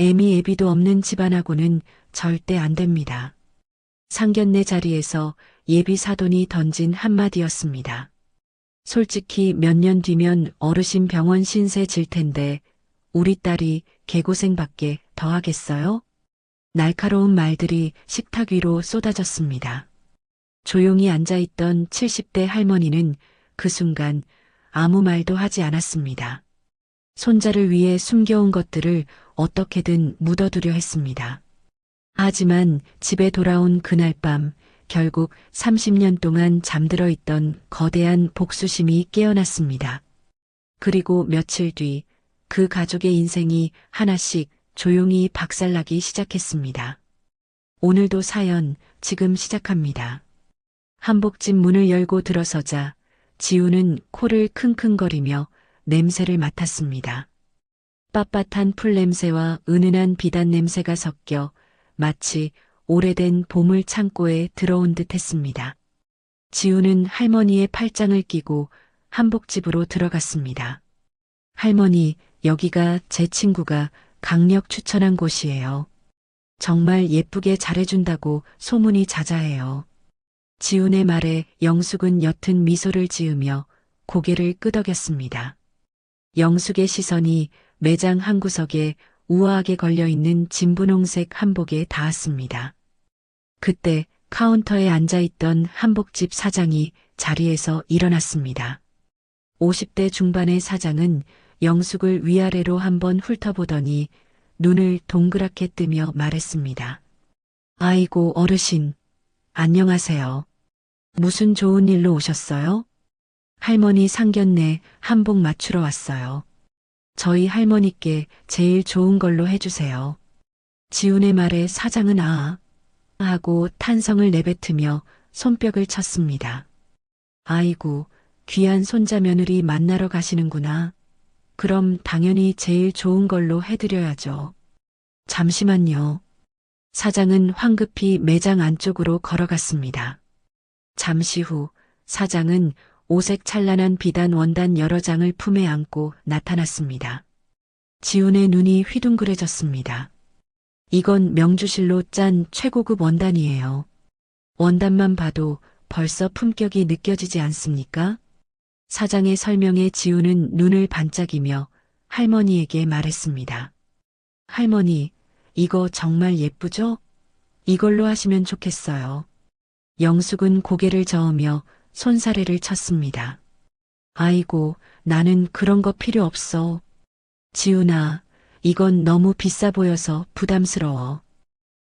애미 애비도 없는 집안하고는 절대 안 됩니다. 상견례 자리에서 예비 사돈이 던진 한마디였습니다. 솔직히 몇 년 뒤면 어르신 병원 신세 질 텐데 우리 딸이 개고생밖에 더 하겠어요? 날카로운 말들이 식탁 위로 쏟아졌습니다. 조용히 앉아있던 70대 할머니는 그 순간 아무 말도 하지 않았습니다. 손자를 위해 숨겨온 것들을 어떻게든 묻어두려 했습니다. 하지만 집에 돌아온 그날 밤 결국 30년 동안 잠들어 있던 거대한 복수심이 깨어났습니다. 그리고 며칠 뒤 그 가족의 인생이 하나씩 조용히 박살나기 시작했습니다. 오늘도 사연 지금 시작합니다. 한복집 문을 열고 들어서자 지우는 코를 킁킁거리며 냄새를 맡았습니다. 빳빳한 풀 냄새와 은은한 비단 냄새가 섞여 마치 오래된 보물 창고에 들어온 듯 했습니다. 지우는 할머니의 팔짱을 끼고 한복집으로 들어갔습니다. 할머니, 여기가 제 친구가 강력 추천한 곳이에요. 정말 예쁘게 잘해준다고 소문이 자자해요. 지훈의 말에 영숙은 옅은 미소를 지으며 고개를 끄덕였습니다. 영숙의 시선이 매장 한 구석에 우아하게 걸려있는 진분홍색 한복에 닿았습니다. 그때 카운터에 앉아있던 한복집 사장이 자리에서 일어났습니다. 50대 중반의 사장은 영숙을 위아래로 한번 훑어보더니 눈을 동그랗게 뜨며 말했습니다. 아이고 어르신, 안녕하세요. 무슨 좋은 일로 오셨어요? 할머니 상견례 한복 맞추러 왔어요. 저희 할머니께 제일 좋은 걸로 해주세요. 지훈의 말에 사장은 아 하고 탄성을 내뱉으며 손뼉을 쳤습니다. 아이고, 귀한 손자 며느리 만나러 가시는구나. 그럼 당연히 제일 좋은 걸로 해드려야죠. 잠시만요. 사장은 황급히 매장 안쪽으로 걸어갔습니다. 잠시 후 사장은 오색 찬란한 비단 원단 여러 장을 품에 안고 나타났습니다. 지훈의 눈이 휘둥그레졌습니다. 이건 명주실로 짠 최고급 원단이에요. 원단만 봐도 벌써 품격이 느껴지지 않습니까? 사장의 설명에 지훈은 눈을 반짝이며 할머니에게 말했습니다. 할머니, 이거 정말 예쁘죠? 이걸로 하시면 좋겠어요. 영숙은 고개를 저으며 손사래를 쳤습니다. 아이고, 나는 그런 거 필요 없어. 지훈아, 이건 너무 비싸 보여서 부담스러워.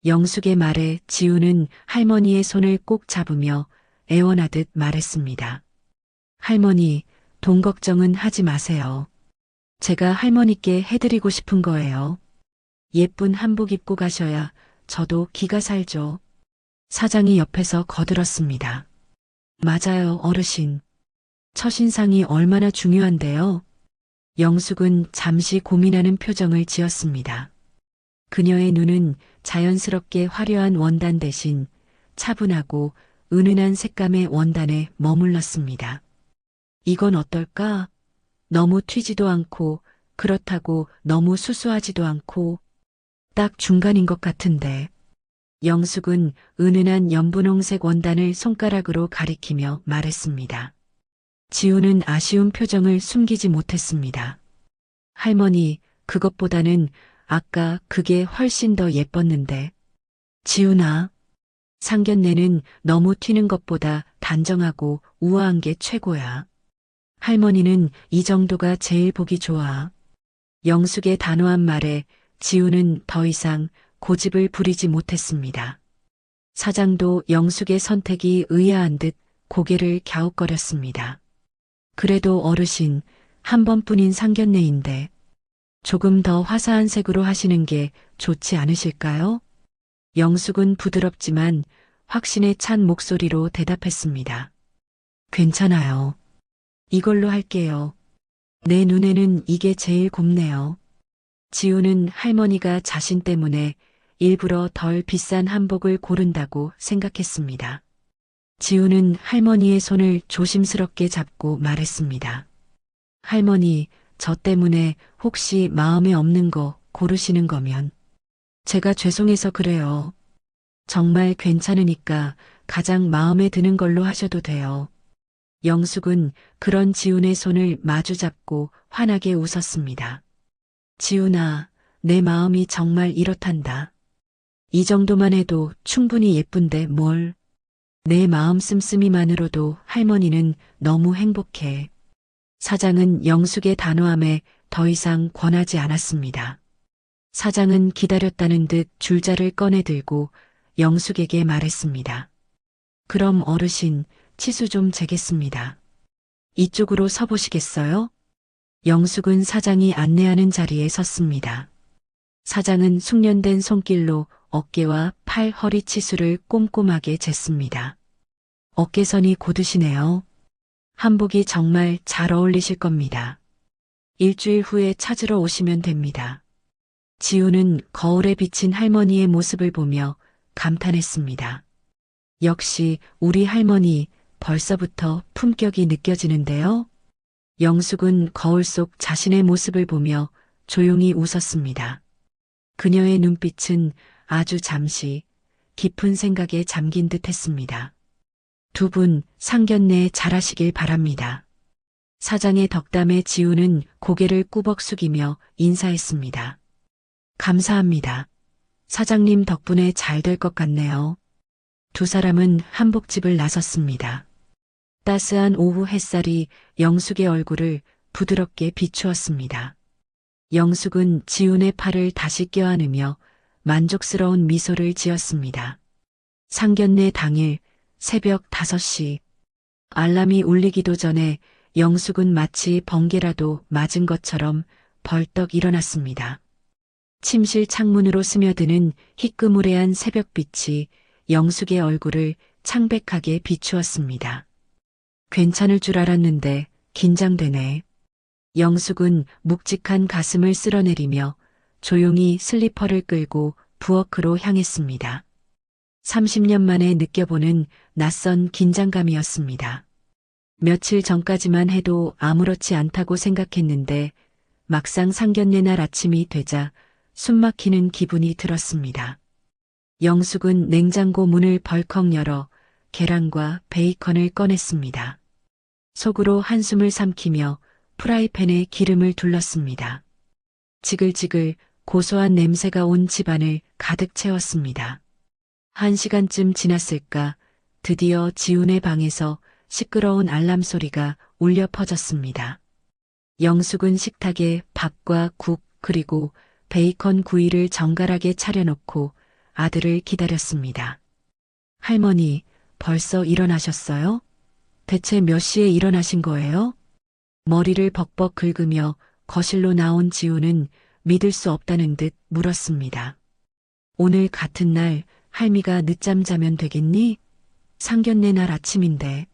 영숙의 말에 지훈은 할머니의 손을 꼭 잡으며 애원하듯 말했습니다. 할머니, 돈 걱정은 하지 마세요. 제가 할머니께 해드리고 싶은 거예요. 예쁜 한복 입고 가셔야 저도 기가 살죠. 사장이 옆에서 거들었습니다. 맞아요, 어르신. 첫인상이 얼마나 중요한데요. 영숙은 잠시 고민하는 표정을 지었습니다. 그녀의 눈은 자연스럽게 화려한 원단 대신 차분하고 은은한 색감의 원단에 머물렀습니다. 이건 어떨까? 너무 튀지도 않고 그렇다고 너무 수수하지도 않고 딱 중간인 것 같은데. 영숙은 은은한 연분홍색 원단을 손가락으로 가리키며 말했습니다. 지우는 아쉬운 표정을 숨기지 못했습니다. 할머니, 그것보다는 아까 그게 훨씬 더 예뻤는데. 지훈아, 상견례는 너무 튀는 것보다 단정하고 우아한 게 최고야. 할머니는 이 정도가 제일 보기 좋아. 영숙의 단호한 말에 지훈은 더 이상 고집을 부리지 못했습니다. 사장도 영숙의 선택이 의아한 듯 고개를 갸웃거렸습니다. 그래도 어르신, 한 번뿐인 상견례인데 조금 더 화사한 색으로 하시는 게 좋지 않으실까요? 영숙은 부드럽지만 확신에 찬 목소리로 대답했습니다. 괜찮아요. 이걸로 할게요. 내 눈에는 이게 제일 곱네요. 지우는 할머니가 자신 때문에 일부러 덜 비싼 한복을 고른다고 생각했습니다. 지우는 할머니의 손을 조심스럽게 잡고 말했습니다. 할머니, 저 때문에 혹시 마음에 없는 거 고르시는 거면 제가 죄송해서 그래요. 정말 괜찮으니까 가장 마음에 드는 걸로 하셔도 돼요. 영숙은 그런 지훈의 손을 마주 잡고 환하게 웃었습니다. 지훈아, 내 마음이 정말 이렇단다. 이 정도만 해도 충분히 예쁜데 뭘. 내 마음 씀씀이만으로도 할머니는 너무 행복해. 사장은 영숙의 단호함에 더 이상 권하지 않았습니다. 사장은 기다렸다는 듯 줄자를 꺼내 들고 영숙에게 말했습니다. 그럼 어르신, 치수 좀 재겠습니다. 이쪽으로 서보시겠어요? 영숙은 사장이 안내하는 자리에 섰습니다. 사장은 숙련된 손길로 어깨와 팔, 허리 치수를 꼼꼼하게 쟀습니다. 어깨선이 곧으시네요. 한복이 정말 잘 어울리실 겁니다. 일주일 후에 찾으러 오시면 됩니다. 지우는 거울에 비친 할머니의 모습을 보며 감탄했습니다. 역시 우리 할머니 벌써부터 품격이 느껴지는데요. 영숙은 거울 속 자신의 모습을 보며 조용히 웃었습니다. 그녀의 눈빛은 아주 잠시 깊은 생각에 잠긴 듯 했습니다. 두 분 상견례 잘하시길 바랍니다. 사장의 덕담에 지우는 고개를 꾸벅 숙이며 인사했습니다. 감사합니다. 사장님 덕분에 잘 될 것 같네요. 두 사람은 한복집을 나섰습니다. 따스한 오후 햇살이 영숙의 얼굴을 부드럽게 비추었습니다. 영숙은 지훈의 팔을 다시 껴안으며 만족스러운 미소를 지었습니다. 상견례 당일 새벽 5시 알람이 울리기도 전에 영숙은 마치 번개라도 맞은 것처럼 벌떡 일어났습니다. 침실 창문으로 스며드는 희끄무레한 새벽빛이 영숙의 얼굴을 창백하게 비추었습니다. 괜찮을 줄 알았는데 긴장되네. 영숙은 묵직한 가슴을 쓸어내리며 조용히 슬리퍼를 끌고 부엌으로 향했습니다. 30년 만에 느껴보는 낯선 긴장감이었습니다. 며칠 전까지만 해도 아무렇지 않다고 생각했는데 막상 상견례 날 아침이 되자 숨막히는 기분이 들었습니다. 영숙은 냉장고 문을 벌컥 열어 계란과 베이컨을 꺼냈습니다. 속으로 한숨을 삼키며 프라이팬에 기름을 둘렀습니다. 지글지글 고소한 냄새가 온 집안을 가득 채웠습니다. 1시간쯤 지났을까 드디어 지훈의 방에서 시끄러운 알람 소리가 울려 퍼졌습니다. 영숙은 식탁에 밥과 국 그리고 베이컨 구이를 정갈하게 차려놓고 아들을 기다렸습니다. 할머니, 벌써 일어나셨어요? 대체 몇 시에 일어나신 거예요? 머리를 벅벅 긁으며 거실로 나온 지훈은 믿을 수 없다는 듯 물었습니다. 오늘 같은 날 할미가 늦잠 자면 되겠니? 상견례 날 아침인데.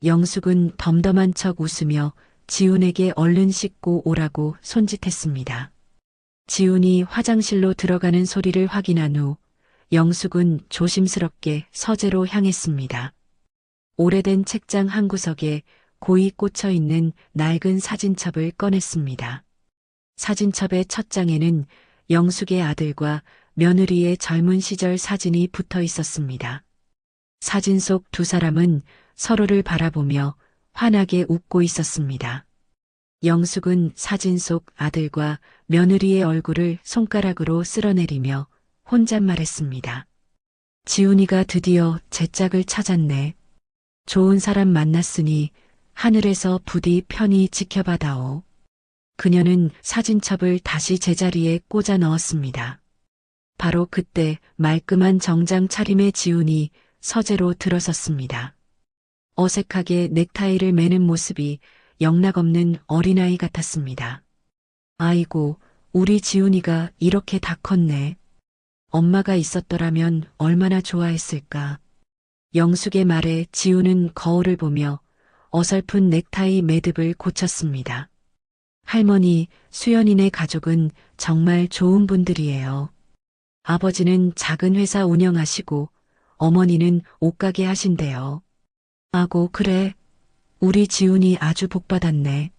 영숙은 덤덤한 척 웃으며 지훈에게 얼른 씻고 오라고 손짓했습니다. 지훈이 화장실로 들어가는 소리를 확인한 후 영숙은 조심스럽게 서재로 향했습니다. 오래된 책장 한 구석에 고이 꽂혀 있는 낡은 사진첩을 꺼냈습니다. 사진첩의 첫 장에는 영숙의 아들과 며느리의 젊은 시절 사진이 붙어 있었습니다. 사진 속 두 사람은 서로를 바라보며 환하게 웃고 있었습니다. 영숙은 사진 속 아들과 며느리의 얼굴을 손가락으로 쓸어내리며 혼잣말했습니다. 지훈이가 드디어 제 짝을 찾았네. 좋은 사람 만났으니 하늘에서 부디 편히 지켜봐다오. 그녀는 사진첩을 다시 제자리에 꽂아 넣었습니다. 바로 그때 말끔한 정장 차림의 지훈이 서재로 들어섰습니다. 어색하게 넥타이를 매는 모습이 영락없는 어린아이 같았습니다. 아이고, 우리 지훈이가 이렇게 다 컸네. 엄마가 있었더라면 얼마나 좋아했을까. 영숙의 말에 지훈은 거울을 보며 어설픈 넥타이 매듭을 고쳤습니다. 할머니, 수연이네 가족은 정말 좋은 분들이에요. 아버지는 작은 회사 운영하시고 어머니는 옷가게 하신대요. 아고 그래. 우리 지훈이 아주 복받았네.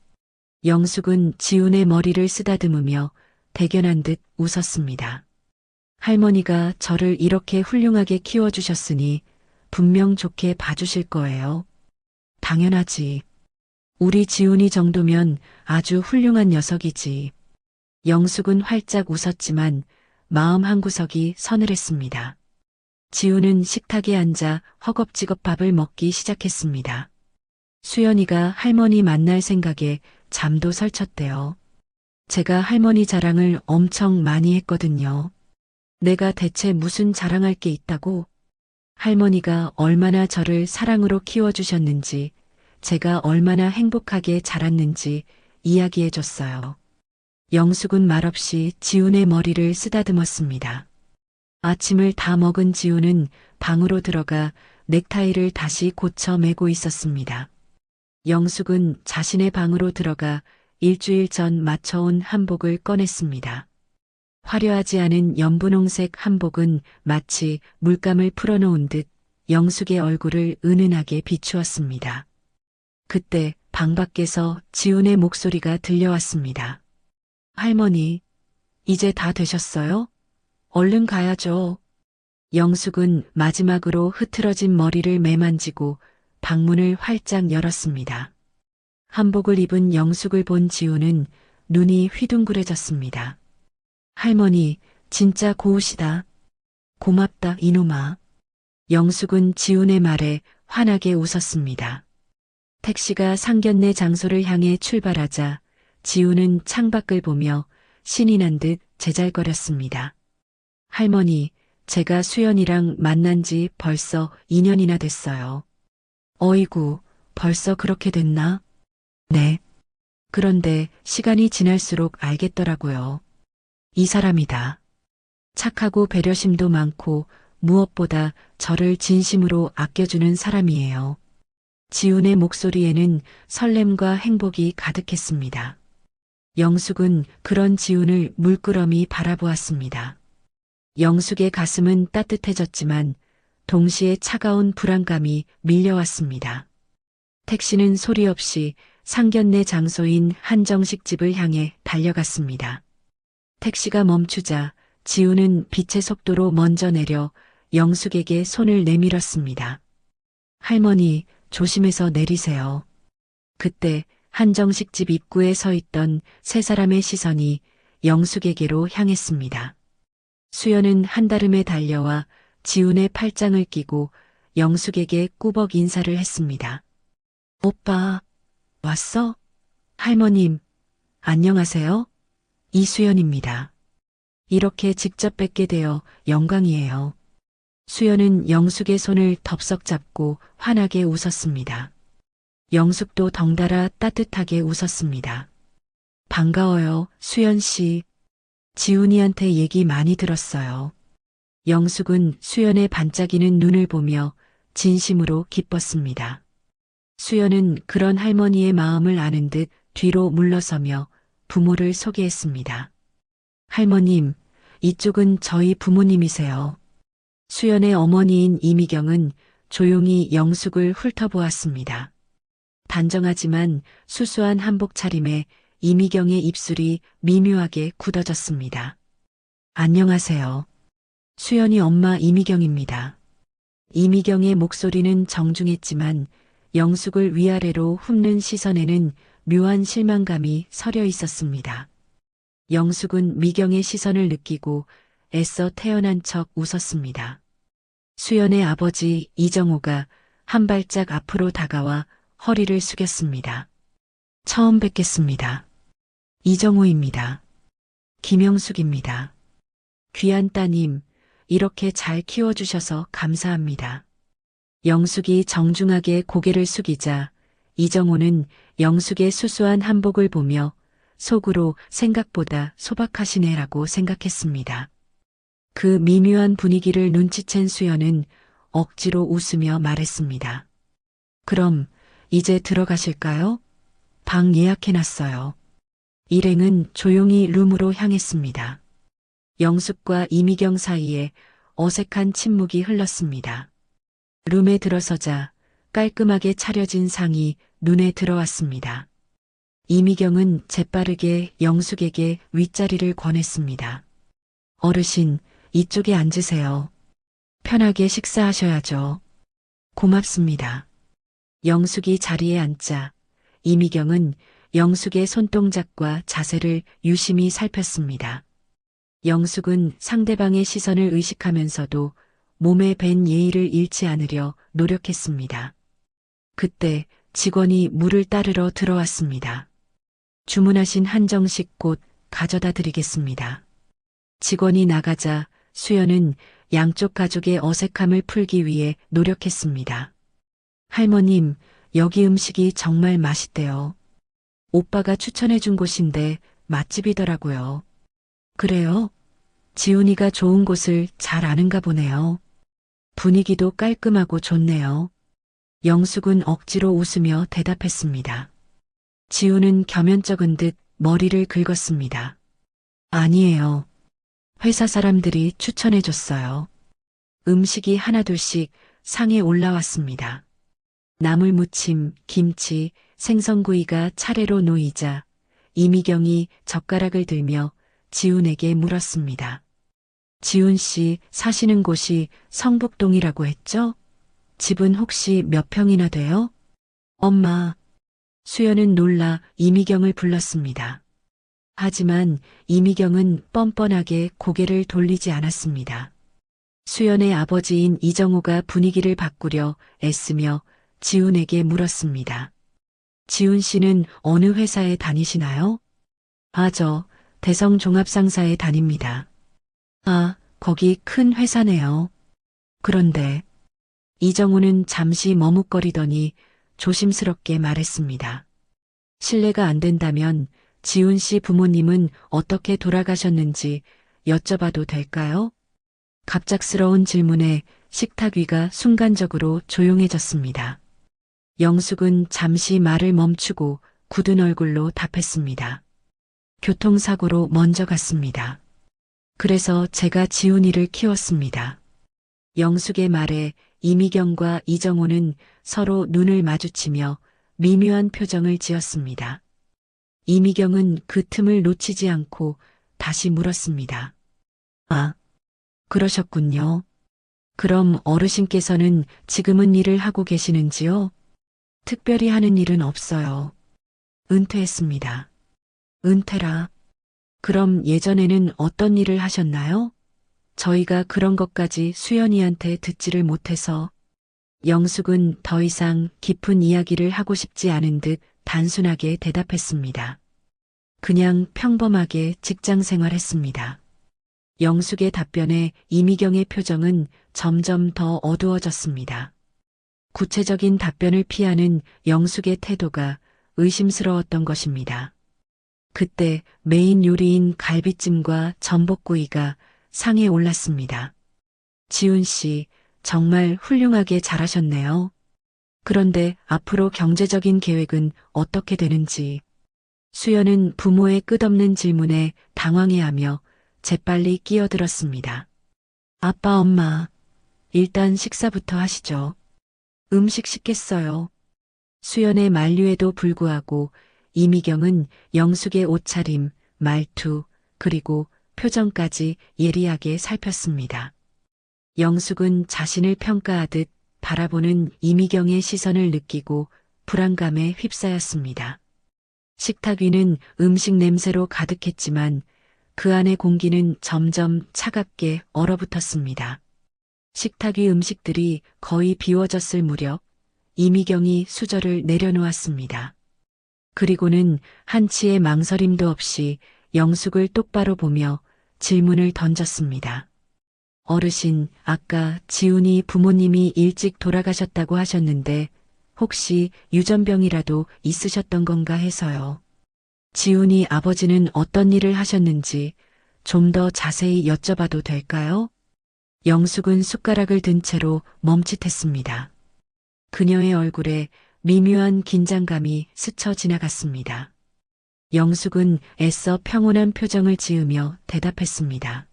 영숙은 지훈의 머리를 쓰다듬으며 대견한 듯 웃었습니다. 할머니가 저를 이렇게 훌륭하게 키워주셨으니 분명 좋게 봐주실 거예요. 당연하지. 우리 지훈이 정도면 아주 훌륭한 녀석이지. 영숙은 활짝 웃었지만 마음 한구석이 서늘했습니다. 지훈은 식탁에 앉아 허겁지겁 밥을 먹기 시작했습니다. 수연이가 할머니 만날 생각에 잠도 설쳤대요. 제가 할머니 자랑을 엄청 많이 했거든요. 내가 대체 무슨 자랑할 게 있다고? 할머니가 얼마나 저를 사랑으로 키워주셨는지, 제가 얼마나 행복하게 자랐는지 이야기해 줬어요. 영숙은 말없이 지훈의 머리를 쓰다듬었습니다. 아침을 다 먹은 지훈은 방으로 들어가 넥타이를 다시 고쳐 매고 있었습니다. 영숙은 자신의 방으로 들어가 일주일 전 맞춰온 한복을 꺼냈습니다. 화려하지 않은 연분홍색 한복은 마치 물감을 풀어놓은 듯 영숙의 얼굴을 은은하게 비추었습니다. 그때 방 밖에서 지훈의 목소리가 들려왔습니다. 할머니, 이제 다 되셨어요? 얼른 가야죠. 영숙은 마지막으로 흐트러진 머리를 매만지고 방문을 활짝 열었습니다. 한복을 입은 영숙을 본 지훈은 눈이 휘둥그레졌습니다. 할머니, 진짜 고우시다. 고맙다, 이놈아. 영숙은 지훈의 말에 환하게 웃었습니다. 택시가 상견례 장소를 향해 출발하자 지훈은 창밖을 보며 신이 난 듯 제잘거렸습니다. 할머니, 제가 수연이랑 만난 지 벌써 2년이나 됐어요. 어이구, 벌써 그렇게 됐나? 네. 그런데 시간이 지날수록 알겠더라고요. 이 사람이다. 착하고 배려심도 많고 무엇보다 저를 진심으로 아껴주는 사람이에요. 지훈의 목소리에는 설렘과 행복이 가득했습니다. 영숙은 그런 지훈을 물끄러미 바라보았습니다. 영숙의 가슴은 따뜻해졌지만 동시에 차가운 불안감이 밀려왔습니다. 택시는 소리 없이 상견례 장소인 한정식 집을 향해 달려갔습니다. 택시가 멈추자 지훈은 빛의 속도로 먼저 내려 영숙에게 손을 내밀었습니다. 할머니, 조심해서 내리세요. 그때 한정식 집 입구에 서 있던 세 사람의 시선이 영숙에게로 향했습니다. 수연은 한달음에 달려와 지훈의 팔짱을 끼고 영숙에게 꾸벅 인사를 했습니다. 오빠, 왔어? 할머님, 안녕하세요. 이수연입니다. 이렇게 직접 뵙게 되어 영광이에요. 수연은 영숙의 손을 덥석 잡고 환하게 웃었습니다. 영숙도 덩달아 따뜻하게 웃었습니다. 반가워요, 수연 씨. 지훈이한테 얘기 많이 들었어요. 영숙은 수연의 반짝이는 눈을 보며 진심으로 기뻤습니다. 수연은 그런 할머니의 마음을 아는 듯 뒤로 물러서며 부모를 소개했습니다. 할머님, 이쪽은 저희 부모님이세요. 수연의 어머니인 이미경은 조용히 영숙을 훑어보았습니다. 단정하지만 수수한 한복 차림에 이미경의 입술이 미묘하게 굳어졌습니다. 안녕하세요. 수연이 엄마 이미경입니다. 이미경의 목소리는 정중했지만 영숙을 위아래로 훑는 시선에는 묘한 실망감이 서려 있었습니다. 영숙은 미경의 시선을 느끼고 애써 태어난 척 웃었습니다. 수연의 아버지 이정호가 한 발짝 앞으로 다가와 허리를 숙였습니다. 처음 뵙겠습니다. 이정호입니다. 김영숙입니다. 귀한 따님, 이렇게 잘 키워주셔서 감사합니다. 영숙이 정중하게 고개를 숙이자 이정호는 영숙의 수수한 한복을 보며 속으로 생각보다 소박하시네라고 생각했습니다. 그 미묘한 분위기를 눈치챈 수연은 억지로 웃으며 말했습니다. 그럼 이제 들어가실까요? 방 예약해놨어요. 일행은 조용히 룸으로 향했습니다. 영숙과 이미경 사이에 어색한 침묵이 흘렀습니다. 룸에 들어서자 깔끔하게 차려진 상이 눈에 들어왔습니다. 이미경은 재빠르게 영숙에게 윗자리를 권했습니다. 어르신, 이쪽에 앉으세요. 편하게 식사하셔야죠. 고맙습니다. 영숙이 자리에 앉자 이미경은 영숙의 손동작과 자세를 유심히 살폈습니다. 영숙은 상대방의 시선을 의식하면서도 몸에 밴 예의를 잃지 않으려 노력했습니다. 그때 직원이 물을 따르러 들어왔습니다. 주문하신 한정식 곧 가져다 드리겠습니다. 직원이 나가자 수연은 양쪽 가족의 어색함을 풀기 위해 노력했습니다. 할머님, 여기 음식이 정말 맛있대요. 오빠가 추천해준 곳인데 맛집이더라고요. 그래요? 지훈이가 좋은 곳을 잘 아는가 보네요. 분위기도 깔끔하고 좋네요. 영숙은 억지로 웃으며 대답했습니다. 지훈은 겸연쩍은 듯 머리를 긁었습니다. 아니에요. 회사 사람들이 추천해줬어요. 음식이 하나둘씩 상에 올라왔습니다. 나물무침, 김치, 생선구이가 차례로 놓이자 이미경이 젓가락을 들며 지훈에게 물었습니다. 지훈 씨 사시는 곳이 성북동이라고 했죠? 집은 혹시 몇 평이나 돼요? 엄마. 수연은 놀라 이미경을 불렀습니다. 하지만 이미경은 뻔뻔하게 고개를 돌리지 않았습니다. 수연의 아버지인 이정호가 분위기를 바꾸려 애쓰며 지훈에게 물었습니다. 지훈 씨는 어느 회사에 다니시나요? 저 대성종합상사에 다닙니다. 아, 거기 큰 회사네요. 그런데 이정호는 잠시 머뭇거리더니 조심스럽게 말했습니다. 실례가 안 된다면 지훈 씨 부모님은 어떻게 돌아가셨는지 여쭤봐도 될까요? 갑작스러운 질문에 식탁 위가 순간적으로 조용해졌습니다. 영숙은 잠시 말을 멈추고 굳은 얼굴로 답했습니다. 교통사고로 먼저 갔습니다. 그래서 제가 지훈이를 키웠습니다. 영숙의 말에 이미경과 이정호는 서로 눈을 마주치며 미묘한 표정을 지었습니다. 이미경은 그 틈을 놓치지 않고 다시 물었습니다. 아, 그러셨군요. 그럼 어르신께서는 지금은 일을 하고 계시는지요? 특별히 하는 일은 없어요. 은퇴했습니다. 은퇴라. 그럼 예전에는 어떤 일을 하셨나요? 저희가 그런 것까지 수연이한테 듣지를 못해서 영숙은 더 이상 깊은 이야기를 하고 싶지 않은 듯 단순하게 대답했습니다. 그냥 평범하게 직장 생활했습니다. 영숙의 답변에 이미경의 표정은 점점 더 어두워졌습니다. 구체적인 답변을 피하는 영숙의 태도가 의심스러웠던 것입니다. 그때 메인 요리인 갈비찜과 전복구이가 상에 올랐습니다. 지훈 씨, 정말 훌륭하게 잘하셨네요. 그런데 앞으로 경제적인 계획은 어떻게 되는지. 수연은 부모의 끝없는 질문에 당황해하며 재빨리 끼어들었습니다. 아빠, 엄마, 일단 식사부터 하시죠. 음식 시켰어요. 수연의 만류에도 불구하고 이미경은 영숙의 옷차림, 말투, 그리고 표정까지 예리하게 살폈습니다. 영숙은 자신을 평가하듯 바라보는 이미경의 시선을 느끼고 불안감에 휩싸였습니다. 식탁 위는 음식 냄새로 가득했지만 그 안의 공기는 점점 차갑게 얼어붙었습니다. 식탁 위 음식들이 거의 비워졌을 무렵 이미경이 수저를 내려놓았습니다. 그리고는 한치의 망설임도 없이 영숙을 똑바로 보며 질문을 던졌습니다. 어르신, 아까 지훈이 부모님이 일찍 돌아가셨다고 하셨는데 혹시 유전병이라도 있으셨던 건가 해서요. 지훈이 아버지는 어떤 일을 하셨는지 좀 더 자세히 여쭤봐도 될까요? 영숙은 숟가락을 든 채로 멈칫했습니다. 그녀의 얼굴에 미묘한 긴장감이 스쳐 지나갔습니다. 영숙은 애써 평온한 표정을 지으며 대답했습니다.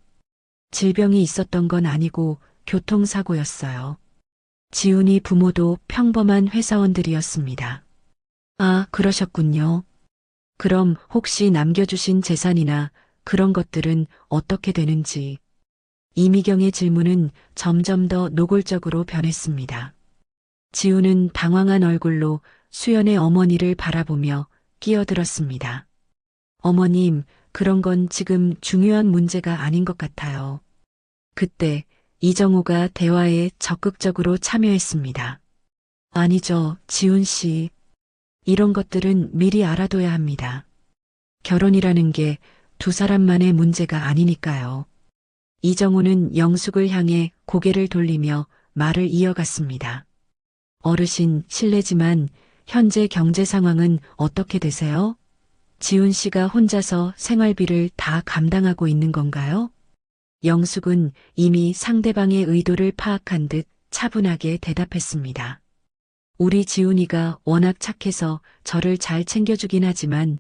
질병이 있었던 건 아니고 교통사고였어요. 지훈이 부모도 평범한 회사원들이었습니다. 아, 그러셨군요. 그럼 혹시 남겨주신 재산이나 그런 것들은 어떻게 되는지. 이미경의 질문은 점점 더 노골적으로 변했습니다. 지우는 당황한 얼굴로 수연의 어머니를 바라보며 끼어들었습니다. 어머님, 그런 건 지금 중요한 문제가 아닌 것 같아요. 그때 이정호가 대화에 적극적으로 참여했습니다. 아니죠, 지훈 씨. 이런 것들은 미리 알아둬야 합니다. 결혼이라는 게 두 사람만의 문제가 아니니까요. 이정호는 영숙을 향해 고개를 돌리며 말을 이어갔습니다. 어르신, 실례지만 현재 경제 상황은 어떻게 되세요? 지훈 씨가 혼자서 생활비를 다 감당하고 있는 건가요? 영숙은 이미 상대방의 의도를 파악한 듯 차분하게 대답했습니다. 우리 지훈이가 워낙 착해서 저를 잘 챙겨주긴 하지만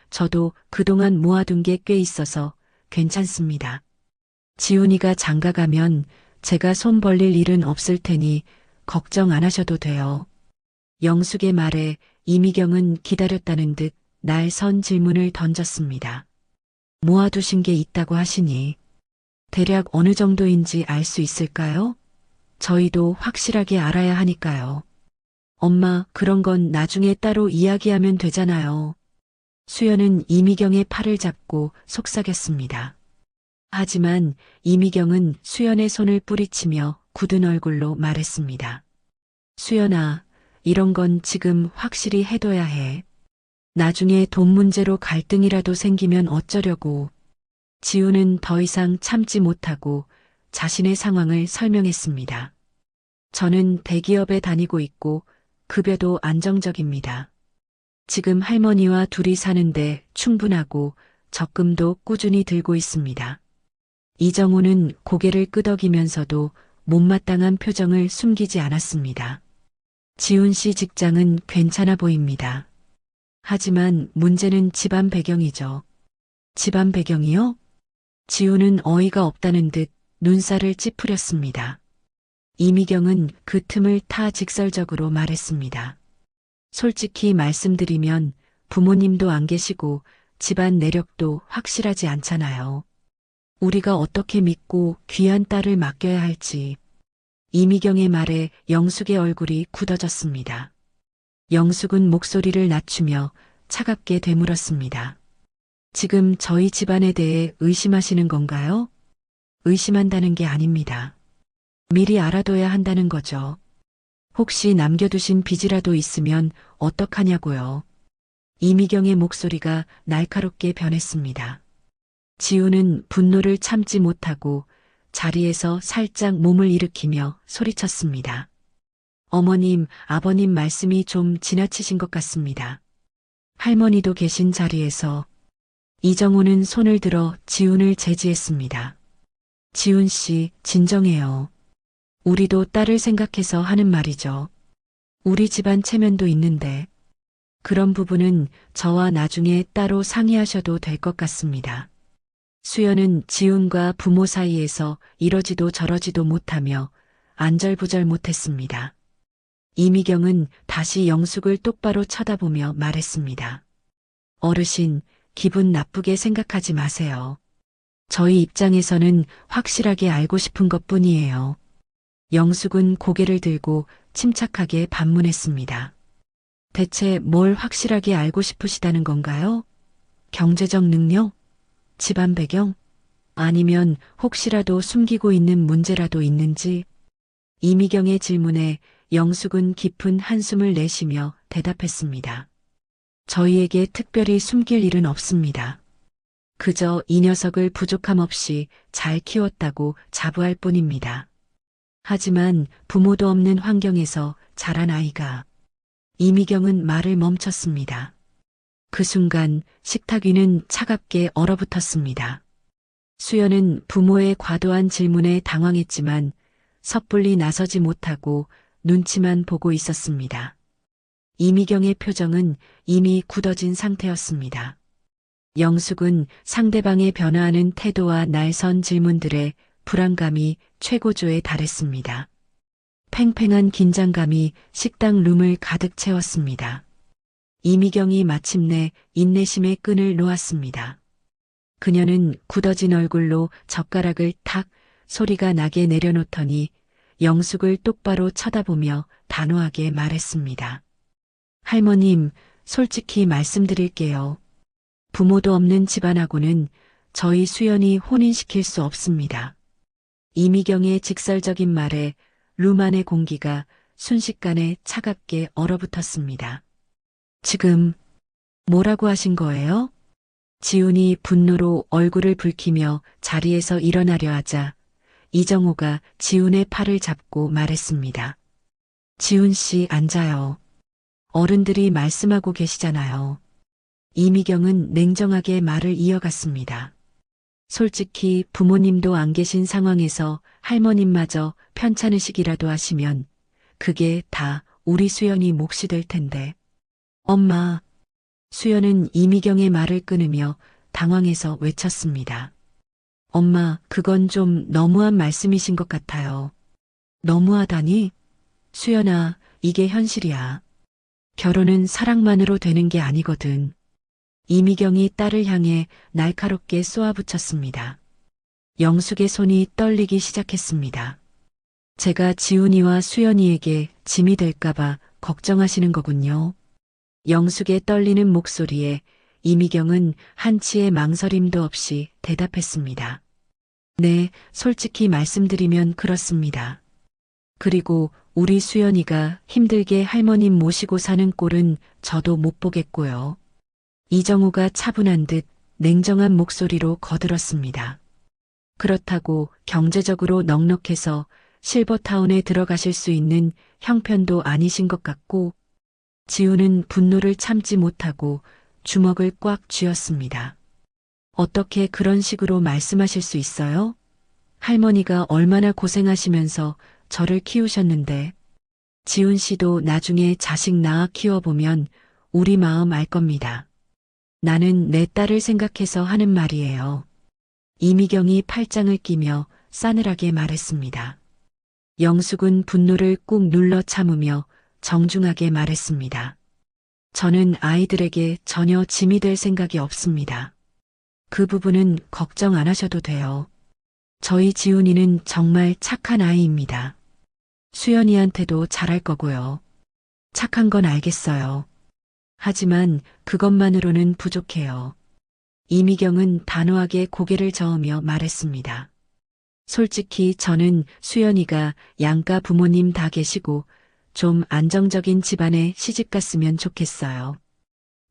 저도 그동안 모아둔 게 꽤 있어서 괜찮습니다. 지훈이가 장가가면 제가 손 벌릴 일은 없을 테니 걱정 안 하셔도 돼요. 영숙의 말에 이미경은 기다렸다는 듯 날선 질문을 던졌습니다. 모아두신 게 있다고 하시니 대략 어느 정도인지 알 수 있을까요? 저희도 확실하게 알아야 하니까요. 엄마, 그런 건 나중에 따로 이야기하면 되잖아요. 수연은 이미경의 팔을 잡고 속삭였습니다. 하지만 이미경은 수연의 손을 뿌리치며 굳은 얼굴로 말했습니다. 수연아, 이런 건 지금 확실히 해둬야 해. 나중에 돈 문제로 갈등이라도 생기면 어쩌려고. 지우는 더 이상 참지 못하고 자신의 상황을 설명했습니다. 저는 대기업에 다니고 있고 급여도 안정적입니다. 지금 할머니와 둘이 사는데 충분하고 적금도 꾸준히 들고 있습니다. 이정호는 고개를 끄덕이면서도 못마땅한 표정을 숨기지 않았습니다. 지훈 씨 직장은 괜찮아 보입니다. 하지만 문제는 집안 배경이죠. 집안 배경이요? 지훈은 어이가 없다는 듯 눈살을 찌푸렸습니다. 이미경은 그 틈을 타 직설적으로 말했습니다. 솔직히 말씀드리면 부모님도 안 계시고 집안 내력도 확실하지 않잖아요. 우리가 어떻게 믿고 귀한 딸을 맡겨야 할지. 이미경의 말에 영숙의 얼굴이 굳어졌습니다. 영숙은 목소리를 낮추며 차갑게 되물었습니다. 지금 저희 집안에 대해 의심하시는 건가요? 의심한다는 게 아닙니다. 미리 알아둬야 한다는 거죠. 혹시 남겨두신 빚이라도 있으면 어떡하냐고요. 이미경의 목소리가 날카롭게 변했습니다. 지우는 분노를 참지 못하고 자리에서 살짝 몸을 일으키며 소리쳤습니다. 어머님, 아버님 말씀이 좀 지나치신 것 같습니다. 할머니도 계신 자리에서 이정호는 손을 들어 지훈을 제지했습니다. 지훈 씨, 진정해요. 우리도 딸을 생각해서 하는 말이죠. 우리 집안 체면도 있는데 그런 부분은 저와 나중에 따로 상의하셔도 될 것 같습니다. 수연은 지훈과 부모 사이에서 이러지도 저러지도 못하며 안절부절 못했습니다. 이미경은 다시 영숙을 똑바로 쳐다보며 말했습니다. 어르신, 기분 나쁘게 생각하지 마세요. 저희 입장에서는 확실하게 알고 싶은 것뿐이에요. 영숙은 고개를 들고 침착하게 반문했습니다. 대체 뭘 확실하게 알고 싶으시다는 건가요? 경제적 능력? 집안 배경? 아니면 혹시라도 숨기고 있는 문제라도 있는지? 이미경의 질문에 영숙은 깊은 한숨을 내쉬며 대답했습니다. 저희에게 특별히 숨길 일은 없습니다. 그저 이 녀석을 부족함 없이 잘 키웠다고 자부할 뿐입니다. 하지만 부모도 없는 환경에서 자란 아이가. 이미경은 말을 멈췄습니다. 그 순간 식탁 위는 차갑게 얼어붙었습니다. 수연은 부모의 과도한 질문에 당황했지만 섣불리 나서지 못하고 눈치만 보고 있었습니다. 이미경의 표정은 이미 굳어진 상태였습니다. 영숙은 상대방의 변화하는 태도와 날선 질문들에 불안감이 최고조에 달했습니다. 팽팽한 긴장감이 식당 룸을 가득 채웠습니다. 이미경이 마침내 인내심의 끈을 놓았습니다. 그녀는 굳어진 얼굴로 젓가락을 탁 소리가 나게 내려놓더니 영숙을 똑바로 쳐다보며 단호하게 말했습니다. 할머님, 솔직히 말씀드릴게요. 부모도 없는 집안하고는 저희 수연이 혼인시킬 수 없습니다. 이미경의 직설적인 말에 룸 안의 공기가 순식간에 차갑게 얼어붙었습니다. 지금 뭐라고 하신 거예요? 지훈이 분노로 얼굴을 붉히며 자리에서 일어나려 하자 이정호가 지훈의 팔을 잡고 말했습니다. 지훈 씨 앉아요. 어른들이 말씀하고 계시잖아요. 이미경은 냉정하게 말을 이어갔습니다. 솔직히 부모님도 안 계신 상황에서 할머님마저 편찮으시기라도 하시면 그게 다 우리 수연이 몫이 될 텐데. 엄마, 수연은 이미경의 말을 끊으며 당황해서 외쳤습니다. 엄마, 그건 좀 너무한 말씀이신 것 같아요. 너무하다니? 수연아, 이게 현실이야. 결혼은 사랑만으로 되는 게 아니거든. 이미경이 딸을 향해 날카롭게 쏘아붙였습니다. 영숙의 손이 떨리기 시작했습니다. 제가 지훈이와 수연이에게 짐이 될까봐 걱정하시는 거군요. 영숙의 떨리는 목소리에 이미경은 한치의 망설임도 없이 대답했습니다. 네, 솔직히 말씀드리면 그렇습니다. 그리고 우리 수연이가 힘들게 할머님 모시고 사는 꼴은 저도 못 보겠고요. 이정우가 차분한 듯 냉정한 목소리로 거들었습니다. 그렇다고 경제적으로 넉넉해서 실버타운에 들어가실 수 있는 형편도 아니신 것 같고, 지우는 분노를 참지 못하고 주먹을 꽉 쥐었습니다. 어떻게 그런 식으로 말씀하실 수 있어요? 할머니가 얼마나 고생하시면서 저를 키우셨는데, 지훈 씨도 나중에 자식 낳아 키워보면 우리 마음 알 겁니다. 나는 내 딸을 생각해서 하는 말이에요. 이미경이 팔짱을 끼며 싸늘하게 말했습니다. 영숙은 분노를 꾹 눌러 참으며 정중하게 말했습니다. 저는 아이들에게 전혀 짐이 될 생각이 없습니다. 그 부분은 걱정 안 하셔도 돼요. 저희 지훈이는 정말 착한 아이입니다. 수연이한테도 잘할 거고요. 착한 건 알겠어요. 하지만 그것만으로는 부족해요. 이미경은 단호하게 고개를 저으며 말했습니다. 솔직히 저는 수연이가 양가 부모님 다 계시고 좀 안정적인 집안에 시집 갔으면 좋겠어요.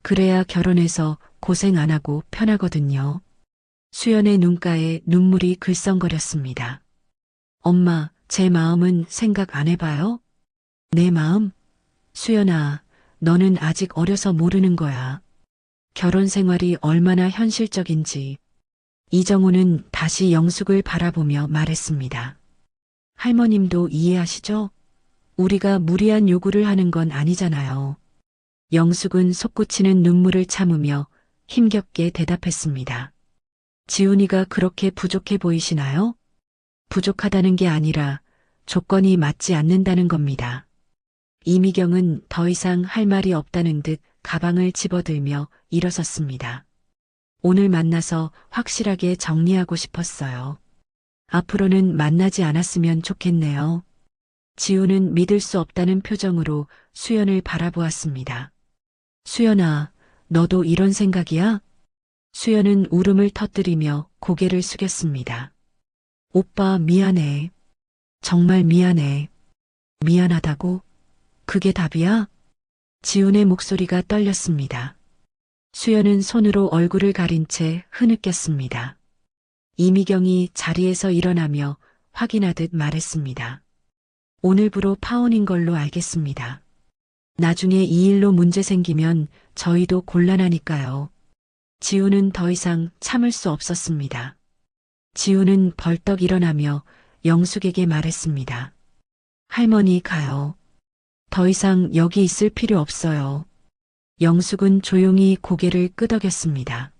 그래야 결혼해서 고생 안 하고 편하거든요. 수연의 눈가에 눈물이 글썽거렸습니다. 엄마, 제 마음은 생각 안 해봐요? 내 마음? 수연아, 너는 아직 어려서 모르는 거야. 결혼 생활이 얼마나 현실적인지. 이정우는 다시 영숙을 바라보며 말했습니다. 할머님도 이해하시죠? 우리가 무리한 요구를 하는 건 아니잖아요. 영숙은 솟구치는 눈물을 참으며 힘겹게 대답했습니다. 지훈이가 그렇게 부족해 보이시나요? 부족하다는 게 아니라 조건이 맞지 않는다는 겁니다. 이미경은 더 이상 할 말이 없다는 듯 가방을 집어들며 일어섰습니다. 오늘 만나서 확실하게 정리하고 싶었어요. 앞으로는 만나지 않았으면 좋겠네요. 지우는 믿을 수 없다는 표정으로 수연을 바라보았습니다. 수연아, 너도 이런 생각이야? 수연은 울음을 터뜨리며 고개를 숙였습니다. 오빠 미안해. 정말 미안해. 미안하다고? 그게 답이야? 지훈의 목소리가 떨렸습니다. 수연은 손으로 얼굴을 가린 채 흐느꼈습니다. 이미경이 자리에서 일어나며 확인하듯 말했습니다. 오늘부로 파혼인 걸로 알겠습니다. 나중에 이 일로 문제 생기면 저희도 곤란하니까요. 지훈은 더 이상 참을 수 없었습니다. 지훈은 벌떡 일어나며 영숙에게 말했습니다. 할머니 가요. 더 이상 여기 있을 필요 없어요. 영숙은 조용히 고개를 끄덕였습니다.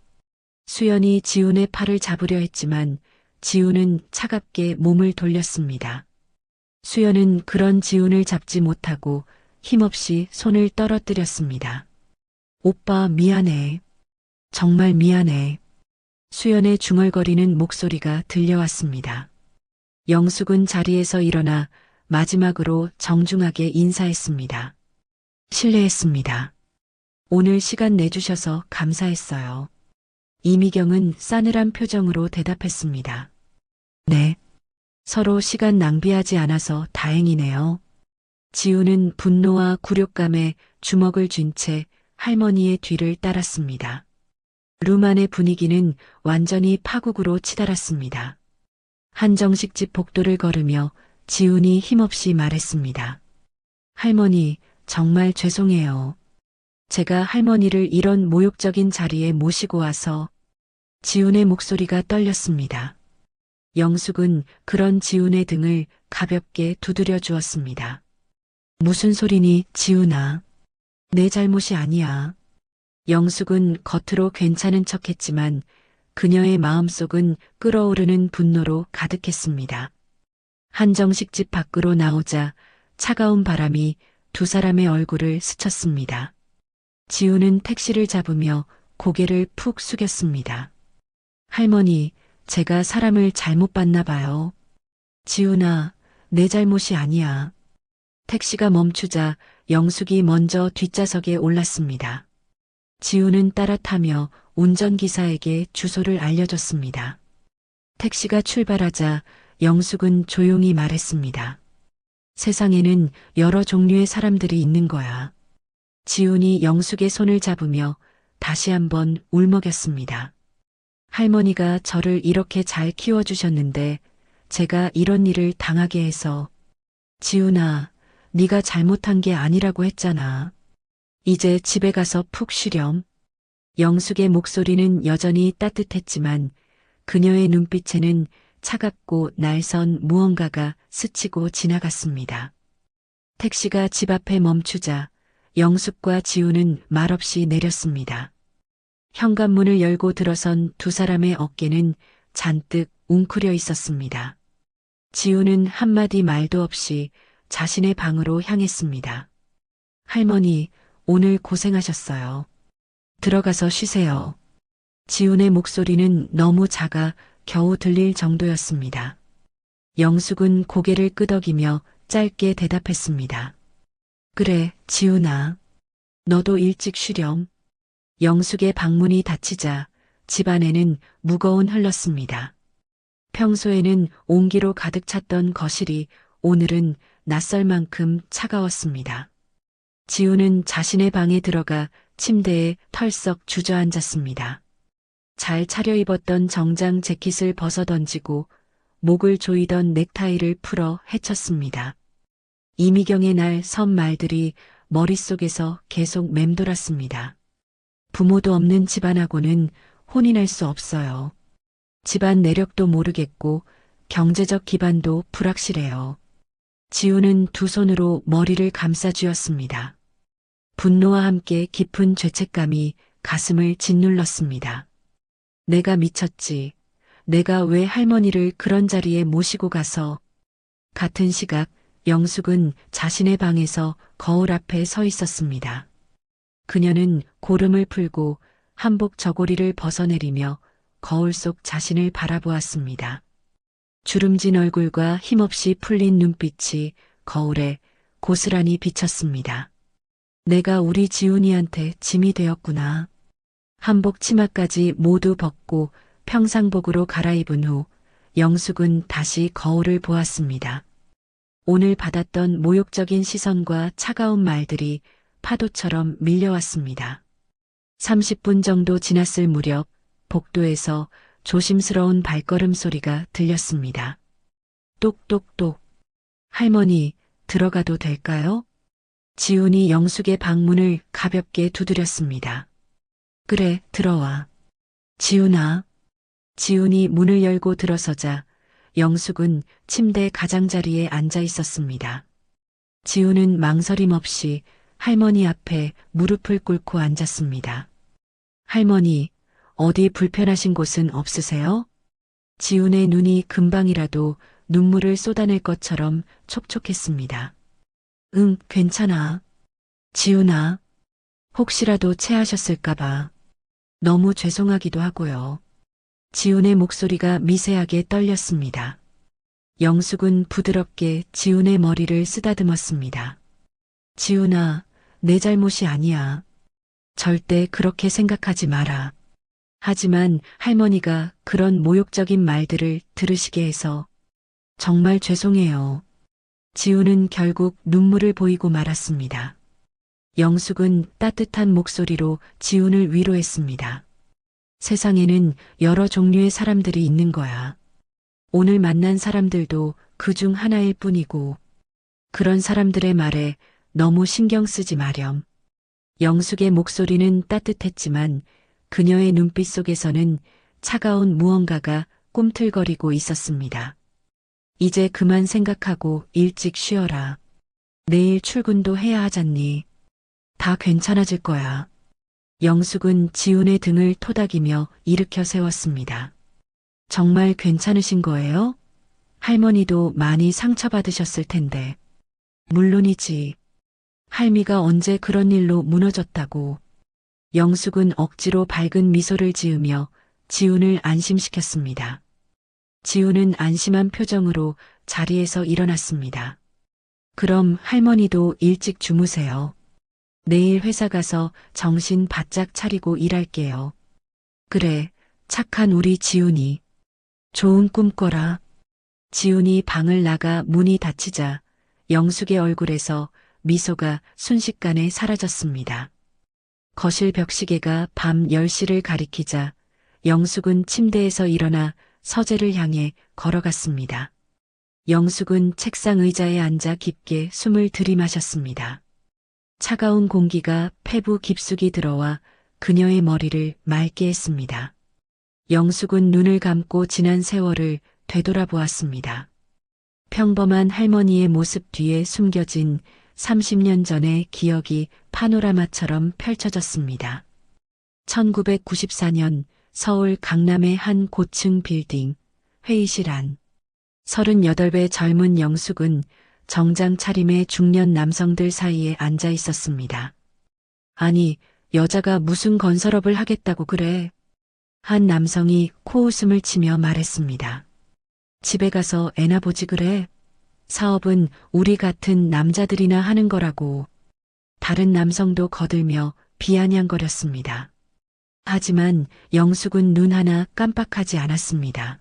수연이 지훈의 팔을 잡으려 했지만 지훈은 차갑게 몸을 돌렸습니다. 수연은 그런 지훈을 잡지 못하고 힘없이 손을 떨어뜨렸습니다. 오빠 미안해. 정말 미안해. 수연의 중얼거리는 목소리가 들려왔습니다. 영숙은 자리에서 일어나 마지막으로 정중하게 인사했습니다. 실례했습니다. 오늘 시간 내주셔서 감사했어요. 이미경은 싸늘한 표정으로 대답했습니다. 네. 서로 시간 낭비하지 않아서 다행이네요. 지우는 분노와 굴욕감에 주먹을 쥔 채 할머니의 뒤를 따랐습니다. 룸 안의 분위기는 완전히 파국으로 치달았습니다. 한정식 집 복도를 걸으며 지훈이 힘없이 말했습니다. 할머니, 정말 죄송해요. 제가 할머니를 이런 모욕적인 자리에 모시고 와서. 지훈의 목소리가 떨렸습니다. 영숙은 그런 지훈의 등을 가볍게 두드려 주었습니다. 무슨 소리니, 지훈아. 내 잘못이 아니야. 영숙은 겉으로 괜찮은 척했지만 그녀의 마음속은 끓어오르는 분노로 가득했습니다. 한정식 집 밖으로 나오자 차가운 바람이 두 사람의 얼굴을 스쳤습니다. 지우는 택시를 잡으며 고개를 푹 숙였습니다. 할머니, 제가 사람을 잘못 봤나 봐요. 지훈아, 내 잘못이 아니야. 택시가 멈추자 영숙이 먼저 뒷좌석에 올랐습니다. 지훈은 따라 타며 운전기사에게 주소를 알려줬습니다. 택시가 출발하자 영숙은 조용히 말했습니다. 세상에는 여러 종류의 사람들이 있는 거야. 지훈이 영숙의 손을 잡으며 다시 한번 울먹였습니다. 할머니가 저를 이렇게 잘 키워주셨는데 제가 이런 일을 당하게 해서. 지훈아, 네가 잘못한 게 아니라고 했잖아. 이제 집에 가서 푹 쉬렴. 영숙의 목소리는 여전히 따뜻했지만 그녀의 눈빛에는 차갑고 날선 무언가가 스치고 지나갔습니다. 택시가 집 앞에 멈추자 영숙과 지우는 말없이 내렸습니다. 현관문을 열고 들어선 두 사람의 어깨는 잔뜩 웅크려 있었습니다. 지우는 한마디 말도 없이 자신의 방으로 향했습니다. 할머니, 오늘 고생하셨어요. 들어가서 쉬세요. 지훈의 목소리는 너무 작아 겨우 들릴 정도였습니다. 영숙은 고개를 끄덕이며 짧게 대답했습니다. 그래, 지훈아. 너도 일찍 쉬렴. 영숙의 방문이 닫히자 집안에는 무거운 흘렀습니다. 평소에는 온기로 가득 찼던 거실이 오늘은 낯설 만큼 차가웠습니다. 지우는 자신의 방에 들어가 침대에 털썩 주저앉았습니다. 잘 차려입었던 정장 재킷을 벗어던지고 목을 조이던 넥타이를 풀어 헤쳤습니다. 이미경의 날 선 말들이 머릿속에서 계속 맴돌았습니다. 부모도 없는 집안하고는 혼인할 수 없어요. 집안 내력도 모르겠고 경제적 기반도 불확실해요. 지우는 두 손으로 머리를 감싸쥐었습니다. 분노와 함께 깊은 죄책감이 가슴을 짓눌렀습니다. 내가 미쳤지. 내가 왜 할머니를 그런 자리에 모시고 가서. 같은 시각 영숙은 자신의 방에서 거울 앞에 서 있었습니다. 그녀는 고름을 풀고 한복 저고리를 벗어내리며 거울 속 자신을 바라보았습니다. 주름진 얼굴과 힘없이 풀린 눈빛이 거울에 고스란히 비쳤습니다. 내가 우리 지훈이한테 짐이 되었구나. 한복 치마까지 모두 벗고 평상복으로 갈아입은 후 영숙은 다시 거울을 보았습니다. 오늘 받았던 모욕적인 시선과 차가운 말들이 파도처럼 밀려왔습니다. 30분 정도 지났을 무렵 복도에서 조심스러운 발걸음 소리가 들렸습니다. 똑똑똑. 할머니, 들어가도 될까요? 지훈이 영숙의 방문을 가볍게 두드렸습니다. 그래, 들어와. 지훈아. 지훈이 문을 열고 들어서자 영숙은 침대 가장자리에 앉아 있었습니다. 지훈은 망설임 없이 할머니 앞에 무릎을 꿇고 앉았습니다. 할머니, 어디 불편하신 곳은 없으세요? 지훈의 눈이 금방이라도 눈물을 쏟아낼 것처럼 촉촉했습니다. 응, 괜찮아. 지훈아, 혹시라도 체하셨을까봐. 너무 죄송하기도 하고요. 지훈의 목소리가 미세하게 떨렸습니다. 영숙은 부드럽게 지훈의 머리를 쓰다듬었습니다. 지훈아, 내 잘못이 아니야. 절대 그렇게 생각하지 마라. 하지만 할머니가 그런 모욕적인 말들을 들으시게 해서 정말 죄송해요. 지훈은 결국 눈물을 보이고 말았습니다. 영숙은 따뜻한 목소리로 지훈을 위로했습니다. 세상에는 여러 종류의 사람들이 있는 거야. 오늘 만난 사람들도 그중 하나일 뿐이고, 그런 사람들의 말에 너무 신경 쓰지 마렴. 영숙의 목소리는 따뜻했지만 그녀의 눈빛 속에서는 차가운 무언가가 꿈틀거리고 있었습니다. 이제 그만 생각하고 일찍 쉬어라. 내일 출근도 해야 하잖니. 다 괜찮아질 거야. 영숙은 지훈의 등을 토닥이며 일으켜 세웠습니다. 정말 괜찮으신 거예요? 할머니도 많이 상처받으셨을 텐데. 물론이지. 할미가 언제 그런 일로 무너졌다고. 영숙은 억지로 밝은 미소를 지으며 지훈을 안심시켰습니다. 지훈은 안심한 표정으로 자리에서 일어났습니다. 그럼 할머니도 일찍 주무세요. 내일 회사 가서 정신 바짝 차리고 일할게요. 그래, 착한 우리 지훈이. 좋은 꿈 꿔라. 지훈이 방을 나가 문이 닫히자 영숙의 얼굴에서 미소가 순식간에 사라졌습니다. 거실 벽시계가 밤 10시를 가리키자 영숙은 침대에서 일어나 서재를 향해 걸어갔습니다. 영숙은 책상 의자에 앉아 깊게 숨을 들이마셨습니다. 차가운 공기가 폐부 깊숙이 들어와 그녀의 머리를 맑게 했습니다. 영숙은 눈을 감고 지난 세월을 되돌아보았습니다. 평범한 할머니의 모습 뒤에 숨겨진 30년 전의 기억이 파노라마처럼 펼쳐졌습니다. 1994년 서울 강남의 한 고층 빌딩 회의실 안 38배 젊은 영숙은 정장 차림의 중년 남성들 사이에 앉아 있었습니다. 아니, 여자가 무슨 건설업을 하겠다고 그래? 한 남성이 코웃음을 치며 말했습니다. 집에 가서 애나 보지 그래? 사업은 우리 같은 남자들이나 하는 거라고. 다른 남성도 거들며 비아냥거렸습니다. 하지만 영숙은 눈 하나 깜빡하지 않았습니다.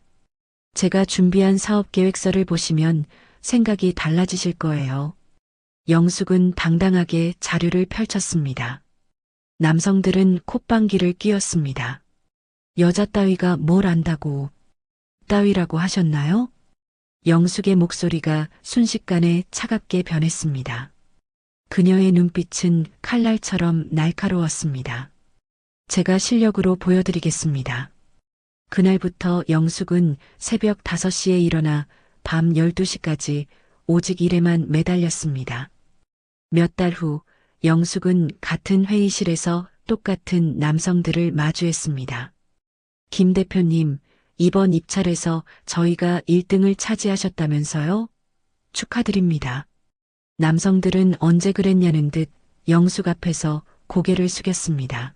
제가 준비한 사업 계획서를 보시면 생각이 달라지실 거예요. 영숙은 당당하게 자료를 펼쳤습니다. 남성들은 콧방귀를 뀌었습니다. 여자 따위가 뭘 안다고. 따위라고 하셨나요? 영숙의 목소리가 순식간에 차갑게 변했습니다. 그녀의 눈빛은 칼날처럼 날카로웠습니다. 제가 실력으로 보여드리겠습니다. 그날부터 영숙은 새벽 5시에 일어나 밤 12시까지 오직 일에만 매달렸습니다. 몇 달 후 영숙은 같은 회의실에서 똑같은 남성들을 마주했습니다. 김 대표님, 이번 입찰에서 저희가 1등을 차지하셨다면서요? 축하드립니다. 남성들은 언제 그랬냐는 듯 영숙 앞에서 고개를 숙였습니다.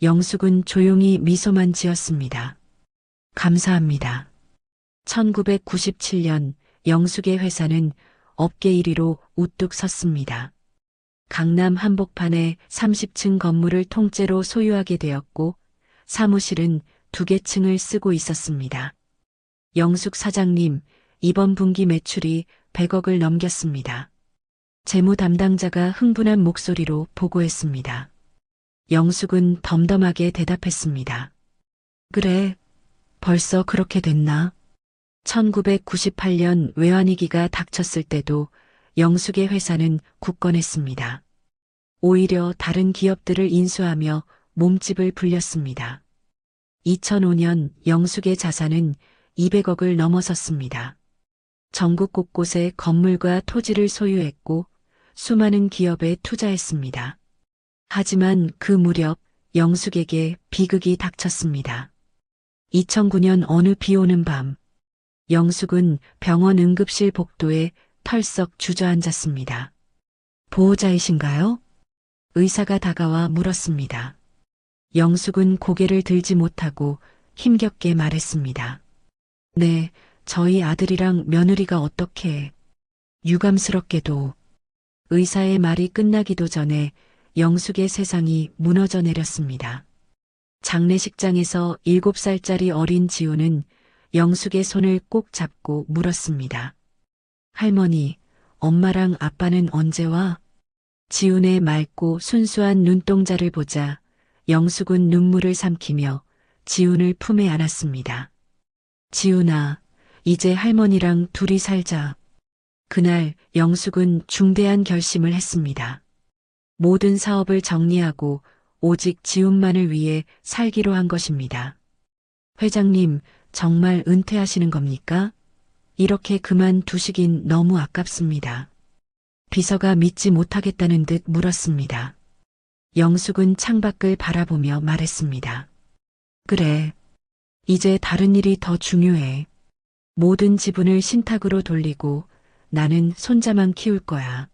영숙은 조용히 미소만 지었습니다. 감사합니다. 1997년 영숙의 회사는 업계 1위로 우뚝 섰습니다. 강남 한복판에 30층 건물을 통째로 소유하게 되었고 사무실은 2개 층을 쓰고 있었습니다. 영숙 사장님, 이번 분기 매출이 100억을 넘겼습니다. 재무 담당자가 흥분한 목소리로 보고했습니다. 영숙은 덤덤하게 대답했습니다. 그래, 벌써 그렇게 됐나? 1998년 외환위기가 닥쳤을 때도 영숙의 회사는 굳건했습니다. 오히려 다른 기업들을 인수하며 몸집을 불렸습니다. 2005년 영숙의 자산은 200억을 넘어섰습니다. 전국 곳곳에 건물과 토지를 소유했고 수많은 기업에 투자했습니다. 하지만 그 무렵 영숙에게 비극이 닥쳤습니다. 2009년 어느 비 오는 밤, 영숙은 병원 응급실 복도에 털썩 주저앉았습니다. 보호자이신가요? 의사가 다가와 물었습니다. 영숙은 고개를 들지 못하고 힘겹게 말했습니다. 네, 저희 아들이랑 며느리가 어떻게. 유감스럽게도 의사의 말이 끝나기도 전에 영숙의 세상이 무너져 내렸습니다. 장례식장에서 7살짜리 어린 지우는 영숙의 손을 꼭 잡고 물었습니다. 할머니, 엄마랑 아빠는 언제 와? 지훈의 맑고 순수한 눈동자를 보자 영숙은 눈물을 삼키며 지훈을 품에 안았습니다. 지훈아, 이제 할머니랑 둘이 살자. 그날 영숙은 중대한 결심을 했습니다. 모든 사업을 정리하고 오직 지훈만을 위해 살기로 한 것입니다. 회장님, 정말 은퇴하시는 겁니까? 이렇게 그만두시긴 너무 아깝습니다. 비서가 믿지 못하겠다는 듯 물었습니다. 영숙은 창밖을 바라보며 말했습니다. 그래. 이제 다른 일이 더 중요해. 모든 지분을 신탁으로 돌리고 나는 손자만 키울 거야.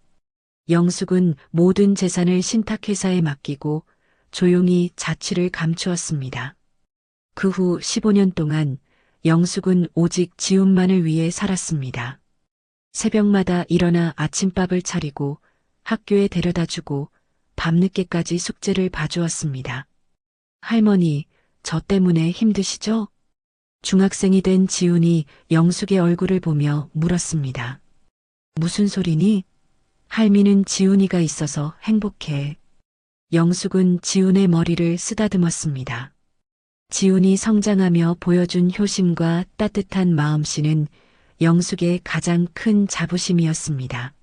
영숙은 모든 재산을 신탁회사에 맡기고 조용히 자취를 감추었습니다. 그 후 15년 동안 영숙은 오직 지훈만을 위해 살았습니다. 새벽마다 일어나 아침밥을 차리고 학교에 데려다주고 밤늦게까지 숙제를 봐주었습니다. 할머니, 저 때문에 힘드시죠? 중학생이 된 지훈이 영숙의 얼굴을 보며 물었습니다. 무슨 소리니? 할미는 지훈이가 있어서 행복해. 영숙은 지훈의 머리를 쓰다듬었습니다. 지훈이 성장하며 보여준 효심과 따뜻한 마음씨는 영숙의 가장 큰 자부심이었습니다.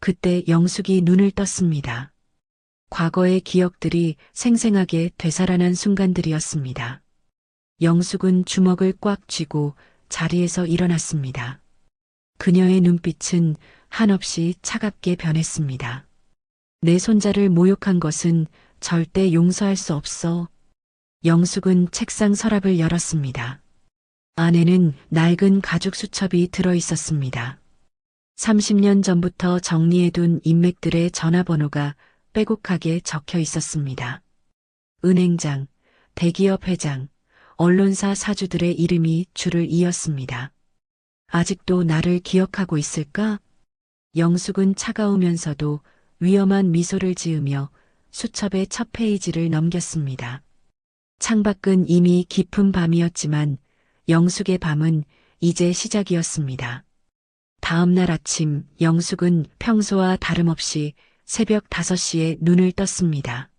그때 영숙이 눈을 떴습니다. 과거의 기억들이 생생하게 되살아난 순간들이었습니다. 영숙은 주먹을 꽉 쥐고 자리에서 일어났습니다. 그녀의 눈빛은 한없이 차갑게 변했습니다. 내 손자를 모욕한 것은 절대 용서할 수 없어. 영숙은 책상 서랍을 열었습니다. 안에는 낡은 가죽 수첩이 들어 있었습니다. 30년 전부터 정리해둔 인맥들의 전화번호가 빼곡하게 적혀 있었습니다. 은행장, 대기업 회장, 언론사 사주들의 이름이 줄을 이었습니다. 아직도 나를 기억하고 있을까? 영숙은 차가우면서도 위험한 미소를 지으며 수첩의 첫 페이지를 넘겼습니다. 창밖은 이미 깊은 밤이었지만 영숙의 밤은 이제 시작이었습니다. 다음 날 아침 영숙은 평소와 다름없이 새벽 5시에 눈을 떴습니다.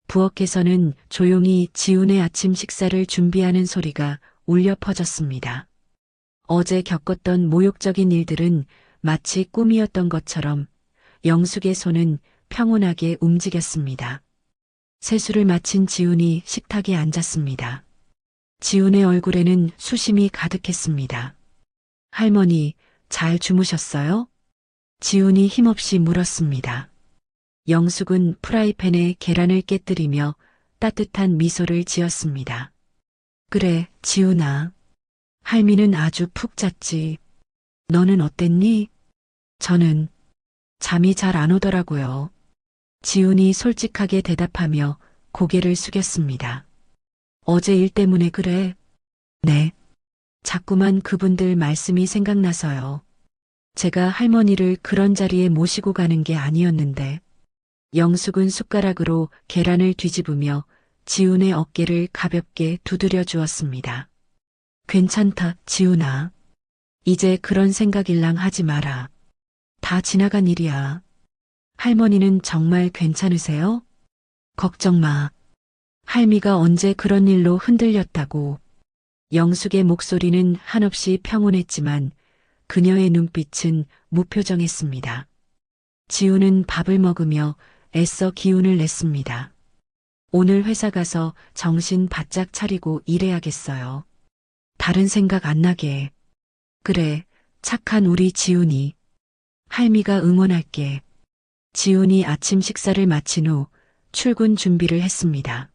부엌에서는 조용히 지훈의 아침 식사를 준비하는 소리가 울려 퍼졌습니다. 어제 겪었던 모욕적인 일들은 마치 꿈이었던 것처럼 영숙의 손은 평온하게 움직였습니다. 세수를 마친 지훈이 식탁에 앉았습니다. 지훈의 얼굴에는 수심이 가득했습니다. 할머니, 잘 주무셨어요? 지훈이 힘없이 물었습니다. 영숙은 프라이팬에 계란을 깨뜨리며 따뜻한 미소를 지었습니다. 그래, 지훈아. 할미는 아주 푹 잤지. 너는 어땠니? 저는 잠이 잘 안 오더라고요. 지훈이 솔직하게 대답하며 고개를 숙였습니다. 어제 일 때문에 그래? 네. 자꾸만 그분들 말씀이 생각나서요. 제가 할머니를 그런 자리에 모시고 가는 게 아니었는데. 영숙은 숟가락으로 계란을 뒤집으며 지훈의 어깨를 가볍게 두드려 주었습니다. 괜찮다, 지훈아. 이제 그런 생각일랑 하지 마라. 다 지나간 일이야. 할머니는 정말 괜찮으세요? 걱정 마. 할미가 언제 그런 일로 흔들렸다고. 영숙의 목소리는 한없이 평온했지만 그녀의 눈빛은 무표정했습니다. 지훈은 밥을 먹으며 애써 기운을 냈습니다. 오늘 회사 가서 정신 바짝 차리고 일해야겠어요. 다른 생각 안 나게. 그래, 착한 우리 지훈이. 할미가 응원할게. 지훈이 아침 식사를 마친 후 출근 준비를 했습니다.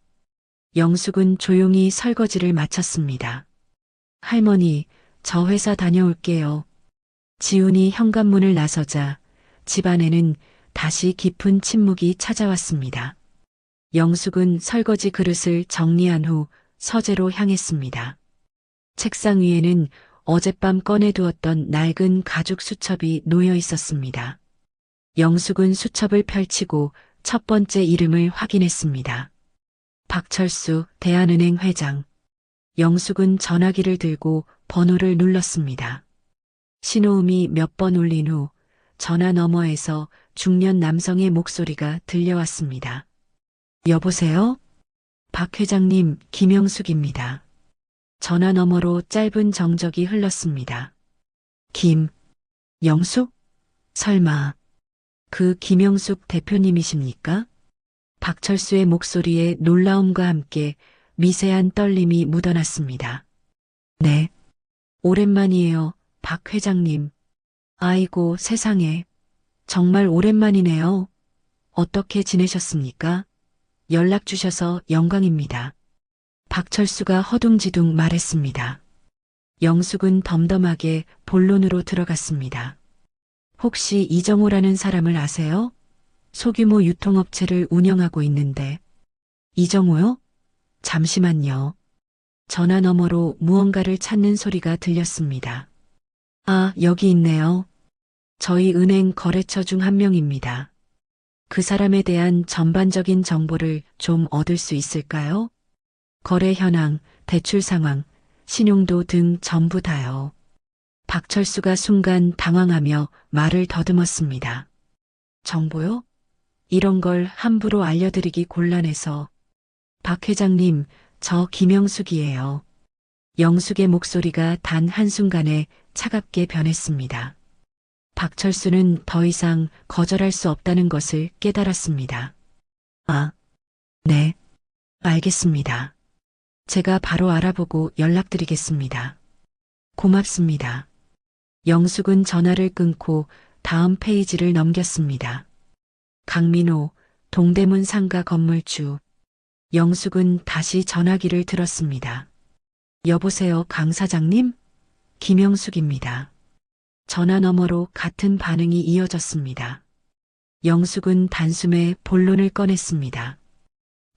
영숙은 조용히 설거지를 마쳤습니다. 할머니, 저 회사 다녀올게요. 지훈이 현관문을 나서자 집안에는 다시 깊은 침묵이 찾아왔습니다. 영숙은 설거지 그릇을 정리한 후 서재로 향했습니다. 책상 위에는 어젯밤 꺼내두었던 낡은 가죽 수첩이 놓여 있었습니다. 영숙은 수첩을 펼치고 첫 번째 이름을 확인했습니다. 박철수 대한은행 회장. 영숙은 전화기를 들고 번호를 눌렀습니다. 신호음이 몇 번 울린 후 전화 너머에서 중년 남성의 목소리가 들려왔습니다. 여보세요? 박 회장님, 김영숙입니다. 전화 너머로 짧은 정적이 흘렀습니다. 영숙? 설마 그 김영숙 대표님이십니까? 박철수의 목소리에 놀라움과 함께 미세한 떨림이 묻어났습니다. 네. 오랜만이에요, 박 회장님. 아이고, 세상에. 정말 오랜만이네요. 어떻게 지내셨습니까? 연락 주셔서 영광입니다. 박철수가 허둥지둥 말했습니다. 영숙은 덤덤하게 본론으로 들어갔습니다. 혹시 이정호라는 사람을 아세요? 소규모 유통업체를 운영하고 있는데. 이정호요? 잠시만요. 전화 너머로 무언가를 찾는 소리가 들렸습니다. 아, 여기 있네요. 저희 은행 거래처 중 한 명입니다. 그 사람에 대한 전반적인 정보를 좀 얻을 수 있을까요? 거래 현황, 대출 상황, 신용도 등 전부 다요. 박철수가 순간 당황하며 말을 더듬었습니다. 정보요? 이런 걸 함부로 알려드리기 곤란해서. 박 회장님, 저 김영숙이에요. 영숙의 목소리가 단 한순간에 차갑게 변했습니다. 박철수는 더 이상 거절할 수 없다는 것을 깨달았습니다. 아, 네, 알겠습니다. 제가 바로 알아보고 연락드리겠습니다. 고맙습니다. 영숙은 전화를 끊고 다음 페이지를 넘겼습니다. 강민호, 동대문 상가 건물주. 영숙은 다시 전화기를 들었습니다. 여보세요, 강 사장님? 김영숙입니다. 전화 너머로 같은 반응이 이어졌습니다. 영숙은 단숨에 본론을 꺼냈습니다.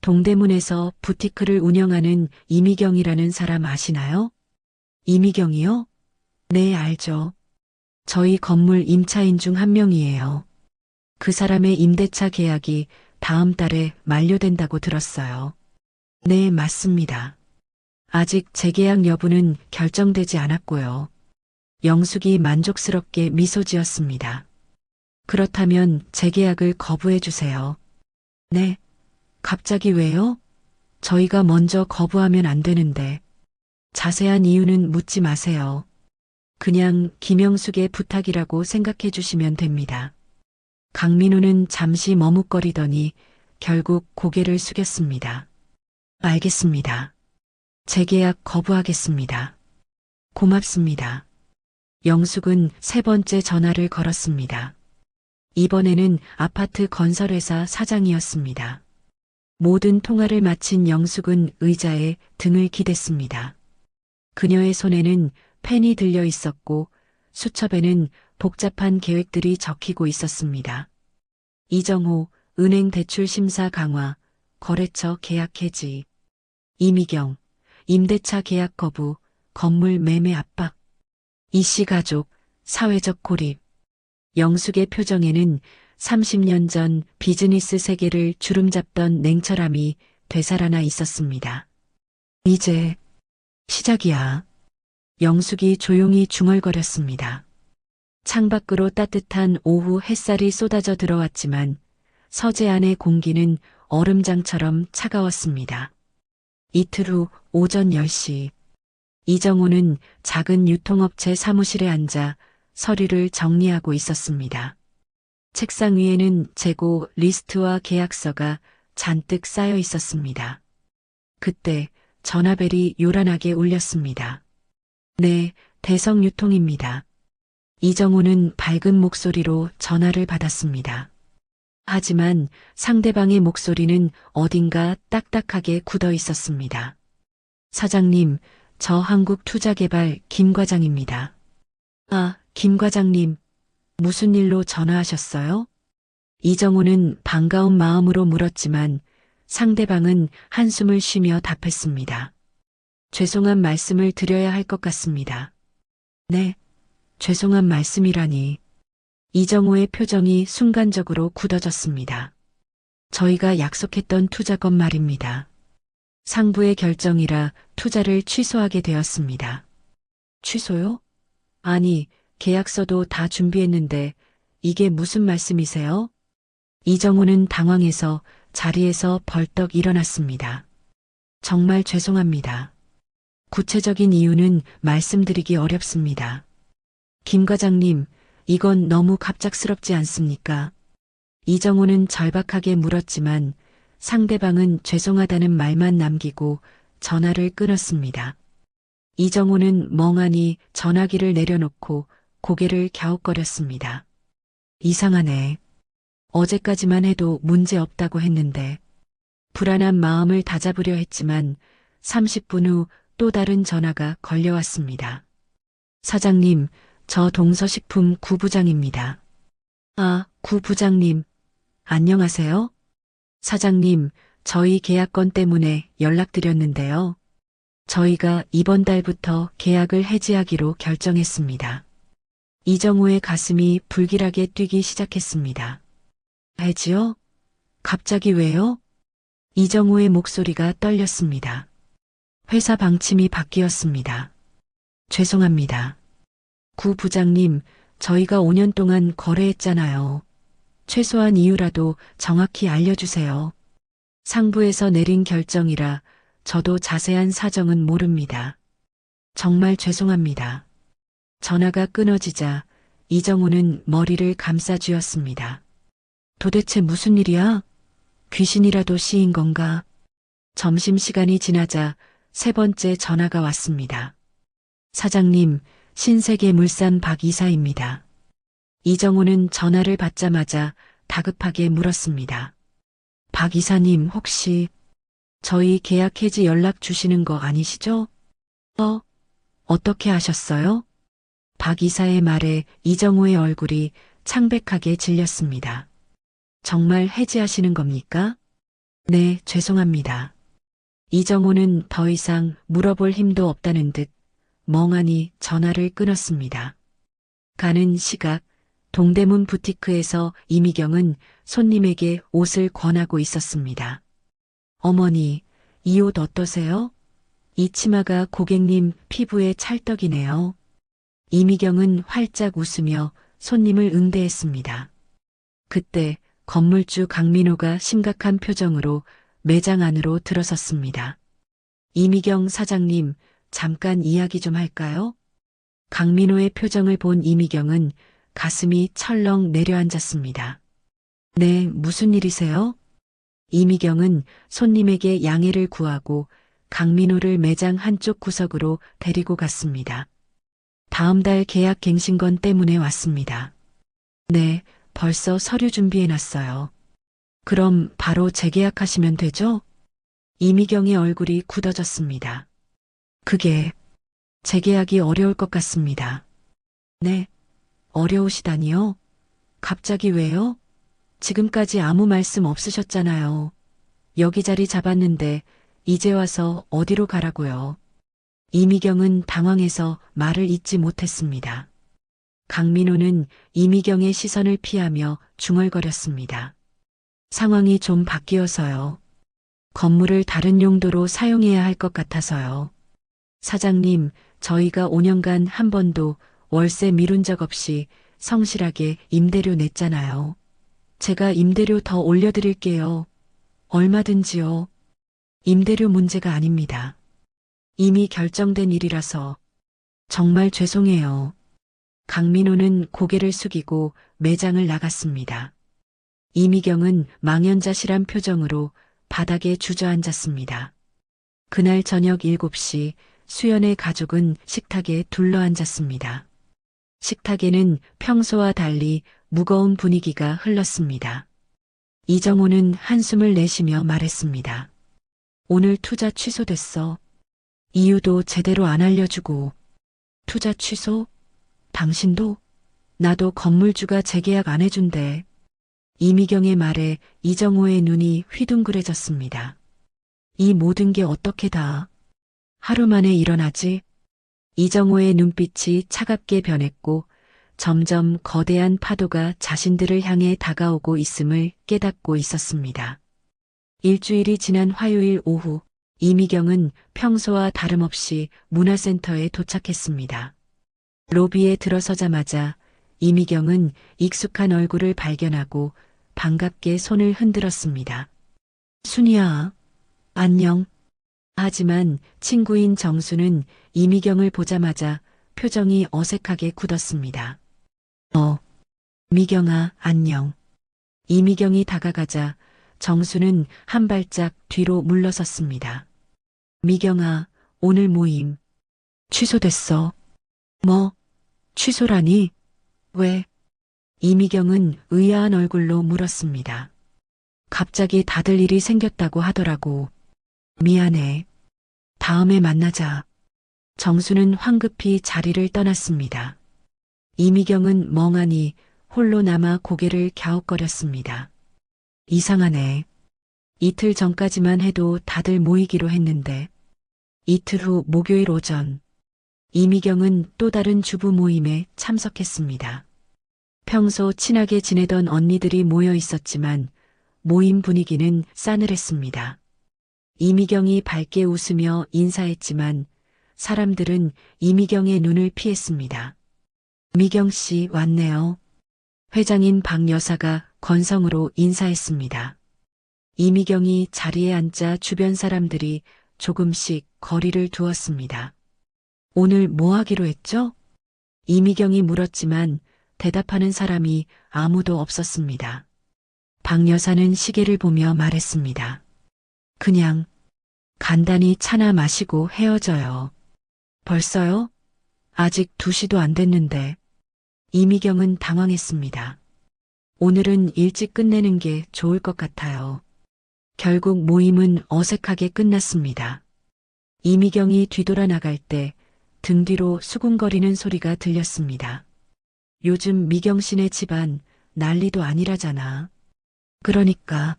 동대문에서 부티크를 운영하는 이미경이라는 사람 아시나요? 이미경이요? 네, 알죠. 저희 건물 임차인 중 한 명이에요. 그 사람의 임대차 계약이 다음 달에 만료된다고 들었어요. 네, 맞습니다. 아직 재계약 여부는 결정되지 않았고요. 영숙이 만족스럽게 미소 지었습니다. 그렇다면 재계약을 거부해 주세요. 네. 갑자기 왜요? 저희가 먼저 거부하면 안 되는데. 자세한 이유는 묻지 마세요. 그냥 김영숙의 부탁이라고 생각해 주시면 됩니다. 강민우는 잠시 머뭇거리더니 결국 고개를 숙였습니다. 알겠습니다. 재계약 거부하겠습니다. 고맙습니다. 영숙은 세 번째 전화를 걸었습니다. 이번에는 아파트 건설회사 사장이었습니다. 모든 통화를 마친 영숙은 의자에 등을 기댔습니다. 그녀의 손에는 펜이 들려 있었고 수첩에는 복잡한 계획들이 적히고 있었습니다. 이정호, 은행 대출 심사 강화, 거래처 계약 해지. 이미경, 임대차 계약 거부, 건물 매매 압박. 이씨 가족, 사회적 고립. 영숙의 표정에는 30년 전 비즈니스 세계를 주름잡던 냉철함이 되살아나 있었습니다. 이제 시작이야. 영숙이 조용히 중얼거렸습니다. 창밖으로 따뜻한 오후 햇살이 쏟아져 들어왔지만 서재 안의 공기는 얼음장처럼 차가웠습니다. 이틀 후 오전 10시. 이정호는 작은 유통업체 사무실에 앉아 서류를 정리하고 있었습니다. 책상 위에는 재고 리스트와 계약서가 잔뜩 쌓여 있었습니다. 그때 전화벨이 요란하게 울렸습니다. 네, 대성유통입니다. 이정호는 밝은 목소리로 전화를 받았습니다. 하지만 상대방의 목소리는 어딘가 딱딱하게 굳어 있었습니다. 사장님, 저 한국투자개발 김 과장입니다. 아, 김 과장님, 무슨 일로 전화하셨어요? 이정호는 반가운 마음으로 물었지만 상대방은 한숨을 쉬며 답했습니다. 죄송한 말씀을 드려야 할 것 같습니다. 네, 죄송한 말씀이라니. 이정호의 표정이 순간적으로 굳어졌습니다. 저희가 약속했던 투자건 말입니다. 상부의 결정이라 투자를 취소하게 되었습니다. 취소요? 아니, 계약서도 다 준비했는데 이게 무슨 말씀이세요? 이정호는 당황해서 자리에서 벌떡 일어났습니다. 정말 죄송합니다. 구체적인 이유는 말씀드리기 어렵습니다. 김 과장님, 이건 너무 갑작스럽지 않습니까? 이정호는 절박하게 물었지만 상대방은 죄송하다는 말만 남기고 전화를 끊었습니다. 이정호는 멍하니 전화기를 내려놓고 고개를 갸웃거렸습니다. 이상하네. 어제까지만 해도 문제 없다고 했는데 불안한 마음을 다잡으려 했지만 30분 후 또 다른 전화가 걸려왔습니다. 사장님, 저 동서식품 구부장입니다. 아, 구부장님. 안녕하세요? 사장님, 저희 계약건 때문에 연락드렸는데요. 저희가 이번 달부터 계약을 해지하기로 결정했습니다. 이정호의 가슴이 불길하게 뛰기 시작했습니다. 해지요? 갑자기 왜요? 이정호의 목소리가 떨렸습니다. 회사 방침이 바뀌었습니다. 죄송합니다. 구 부장님, 저희가 5년 동안 거래했잖아요. 최소한 이유라도 정확히 알려주세요. 상부에서 내린 결정이라 저도 자세한 사정은 모릅니다. 정말 죄송합니다. 전화가 끊어지자 이정호는 머리를 감싸쥐었습니다. 도대체 무슨 일이야? 귀신이라도 씌인 건가? 점심시간이 지나자 세 번째 전화가 왔습니다. 사장님, 신세계물산 박 이사입니다. 이정호는 전화를 받자마자 다급하게 물었습니다. 박 이사님 혹시 저희 계약 해지 연락 주시는 거 아니시죠? 어떻게 하셨어요? 박 이사의 말에 이정호의 얼굴이 창백하게 질렸습니다. 정말 해지하시는 겁니까? 네, 죄송합니다. 이정호는 더 이상 물어볼 힘도 없다는 듯 멍하니 전화를 끊었습니다. 가는 시각 동대문 부티크에서 이미경은 손님에게 옷을 권하고 있었습니다. 어머니, 이 옷 어떠세요? 이 치마가 고객님 피부에 찰떡이네요. 이미경은 활짝 웃으며 손님을 응대했습니다. 그때 건물주 강민호가 심각한 표정으로 매장 안으로 들어섰습니다. 이미경 사장님, 잠깐 이야기 좀 할까요? 강민호의 표정을 본 이미경은 가슴이 철렁 내려앉았습니다. 네, 무슨 일이세요? 이미경은 손님에게 양해를 구하고 강민호를 매장 한쪽 구석으로 데리고 갔습니다. 다음 달 계약 갱신건 때문에 왔습니다. 네, 벌써 서류 준비해놨어요. 그럼 바로 재계약하시면 되죠? 이미경의 얼굴이 굳어졌습니다. 그게 재계약이 어려울 것 같습니다. 네, 어려우시다니요? 갑자기 왜요? 지금까지 아무 말씀 없으셨잖아요. 여기 자리 잡았는데 이제 와서 어디로 가라고요? 이미경은 당황해서 말을 잇지 못했습니다. 강민호는 이미경의 시선을 피하며 중얼거렸습니다. 상황이 좀 바뀌어서요. 건물을 다른 용도로 사용해야 할 것 같아서요. 사장님, 저희가 5년간 한 번도 월세 미룬 적 없이 성실하게 임대료 냈잖아요. 제가 임대료 더 올려드릴게요. 얼마든지요. 임대료 문제가 아닙니다. 이미 결정된 일이라서 정말 죄송해요. 강민호는 고개를 숙이고 매장을 나갔습니다. 이미경은 망연자실한 표정으로 바닥에 주저앉았습니다. 그날 저녁 7시 수연의 가족은 식탁에 둘러앉았습니다. 식탁에는 평소와 달리 무거운 분위기가 흘렀습니다. 이정호는 한숨을 내쉬며 말했습니다. 오늘 투자 취소됐어. 이유도 제대로 안 알려주고. 투자 취소? 당신도? 나도 건물주가 재계약 안 해준대. 이미경의 말에 이정호의 눈이 휘둥그레졌습니다. 이 모든 게 어떻게 다 하루 만에 일어나지? 이정호의 눈빛이 차갑게 변했고 점점 거대한 파도가 자신들을 향해 다가오고 있음을 깨닫고 있었습니다. 일주일이 지난 화요일 오후, 이미경은 평소와 다름없이 문화센터에 도착했습니다. 로비에 들어서자마자 이미경은 익숙한 얼굴을 발견하고 반갑게 손을 흔들었습니다. 순이야, 안녕. 하지만 친구인 정수는 이미경을 보자마자 표정이 어색하게 굳었습니다. 미경아, 안녕. 이미경이 다가가자 정수는 한 발짝 뒤로 물러섰습니다. 미경아, 오늘 모임 취소됐어. 뭐? 취소라니? 왜? 이미경은 의아한 얼굴로 물었습니다. 갑자기 다들 일이 생겼다고 하더라고. 미안해. 다음에 만나자. 정수는 황급히 자리를 떠났습니다. 이미경은 멍하니 홀로 남아 고개를 갸웃거렸습니다. 이상하네. 이틀 전까지만 해도 다들 모이기로 했는데. 이틀 후 목요일 오전, 이미경은 또 다른 주부 모임에 참석했습니다. 평소 친하게 지내던 언니들이 모여 있었지만 모임 분위기는 싸늘했습니다. 이미경이 밝게 웃으며 인사했지만 사람들은 이미경의 눈을 피했습니다. 미경 씨 왔네요. 회장인 박 여사가 건성으로 인사했습니다. 이미경이 자리에 앉자 주변 사람들이 조금씩 거리를 두었습니다. 오늘 뭐 하기로 했죠? 이미경이 물었지만 대답하는 사람이 아무도 없었습니다. 박 여사는 시계를 보며 말했습니다. 그냥 간단히 차나 마시고 헤어져요. 벌써요? 아직 2시도 안 됐는데. 이미경은 당황했습니다. 오늘은 일찍 끝내는 게 좋을 것 같아요. 결국 모임은 어색하게 끝났습니다. 이미경이 뒤돌아 나갈 때 등 뒤로 수군거리는 소리가 들렸습니다. 요즘 미경 씨네 집안 난리도 아니라잖아. 그러니까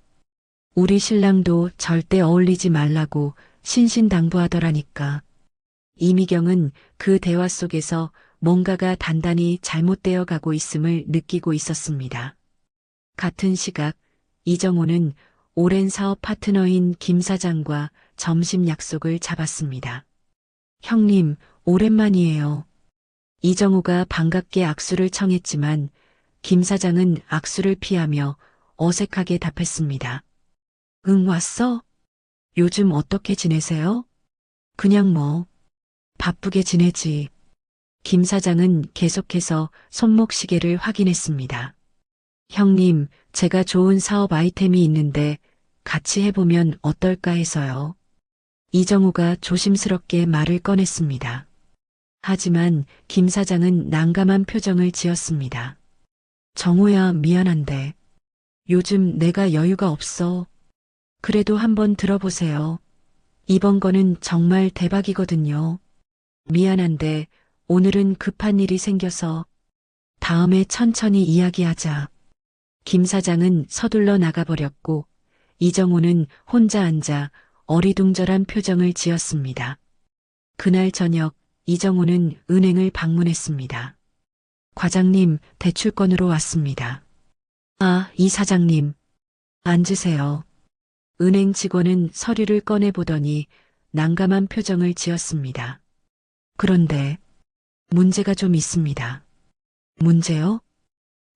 우리 신랑도 절대 어울리지 말라고 신신당부하더라니까. 이미경은 그 대화 속에서 뭔가가 단단히 잘못되어 가고 있음을 느끼고 있었습니다. 같은 시각 이정호는 오랜 사업 파트너인 김 사장과 점심 약속을 잡았습니다. 형님, 오랜만이에요. 이정호가 반갑게 악수를 청했지만 김 사장은 악수를 피하며 어색하게 답했습니다. 응, 왔어? 요즘 어떻게 지내세요? 그냥 뭐, 바쁘게 지내지. 김 사장은 계속해서 손목시계를 확인했습니다. 형님, 제가 좋은 사업 아이템이 있는데 같이 해보면 어떨까 해서요. 이정호가 조심스럽게 말을 꺼냈습니다. 하지만 김 사장은 난감한 표정을 지었습니다. 정호야, 미안한데 요즘 내가 여유가 없어. 그래도 한번 들어보세요. 이번 거는 정말 대박이거든요. 미안한데 오늘은 급한 일이 생겨서 다음에 천천히 이야기하자. 김 사장은 서둘러 나가버렸고 이정호는 혼자 앉아 어리둥절한 표정을 지었습니다. 그날 저녁 이정호는 은행을 방문했습니다. 과장님, 대출건으로 왔습니다. 아, 이 사장님. 앉으세요. 은행 직원은 서류를 꺼내보더니 난감한 표정을 지었습니다. 그런데 문제가 좀 있습니다. 문제요?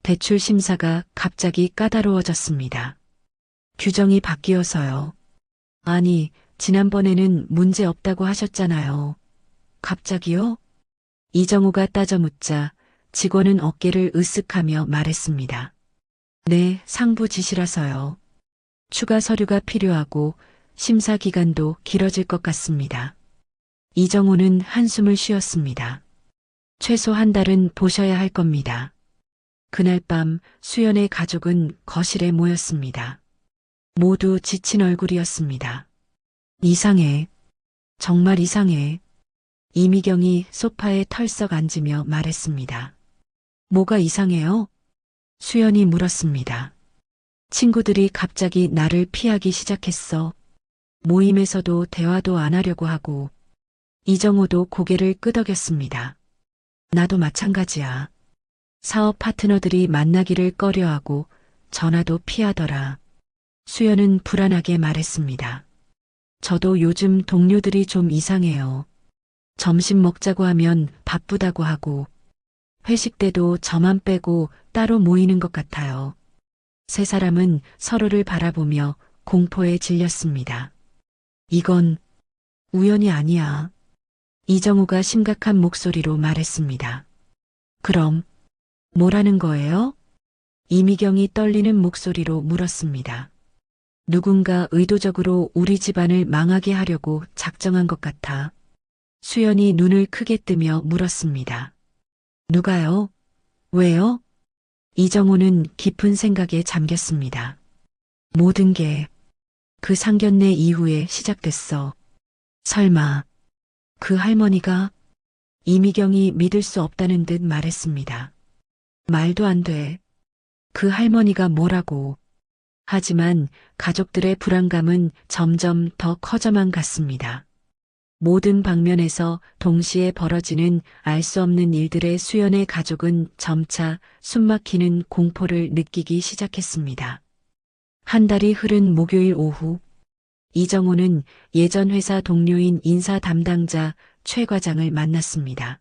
대출 심사가 갑자기 까다로워졌습니다. 규정이 바뀌어서요. 아니, 지난번에는 문제 없다고 하셨잖아요. 갑자기요? 이정호가 따져 묻자 직원은 어깨를 으쓱하며 말했습니다. 네, 상부 지시라서요. 추가 서류가 필요하고 심사 기간도 길어질 것 같습니다. 이정호는 한숨을 쉬었습니다. 최소 한 달은 보셔야 할 겁니다. 그날 밤 수연의 가족은 거실에 모였습니다. 모두 지친 얼굴이었습니다. 이상해. 정말 이상해. 이미경이 소파에 털썩 앉으며 말했습니다. 뭐가 이상해요? 수연이 물었습니다. 친구들이 갑자기 나를 피하기 시작했어. 모임에서도 대화도 안 하려고 하고. 이정호도 고개를 끄덕였습니다. 나도 마찬가지야. 사업 파트너들이 만나기를 꺼려하고 전화도 피하더라. 수연은 불안하게 말했습니다. 저도 요즘 동료들이 좀 이상해요. 점심 먹자고 하면 바쁘다고 하고 회식 때도 저만 빼고 따로 모이는 것 같아요. 세 사람은 서로를 바라보며 공포에 질렸습니다. 이건 우연이 아니야. 이정우가 심각한 목소리로 말했습니다. 그럼 뭐라는 거예요? 이미경이 떨리는 목소리로 물었습니다. 누군가 의도적으로 우리 집안을 망하게 하려고 작정한 것 같아. 수연이 눈을 크게 뜨며 물었습니다. 누가요? 왜요? 이정호는 깊은 생각에 잠겼습니다. 모든 게 그 상견례 이후에 시작됐어. 설마 그 할머니가? 이미경이 믿을 수 없다는 듯 말했습니다. 말도 안 돼. 그 할머니가 뭐라고. 하지만 가족들의 불안감은 점점 더 커져만 갔습니다. 모든 방면에서 동시에 벌어지는 알 수 없는 일들의 수연의 가족은 점차 숨막히는 공포를 느끼기 시작했습니다. 한 달이 흐른 목요일 오후, 이정호는 예전 회사 동료인 인사 담당자 최 과장을 만났습니다.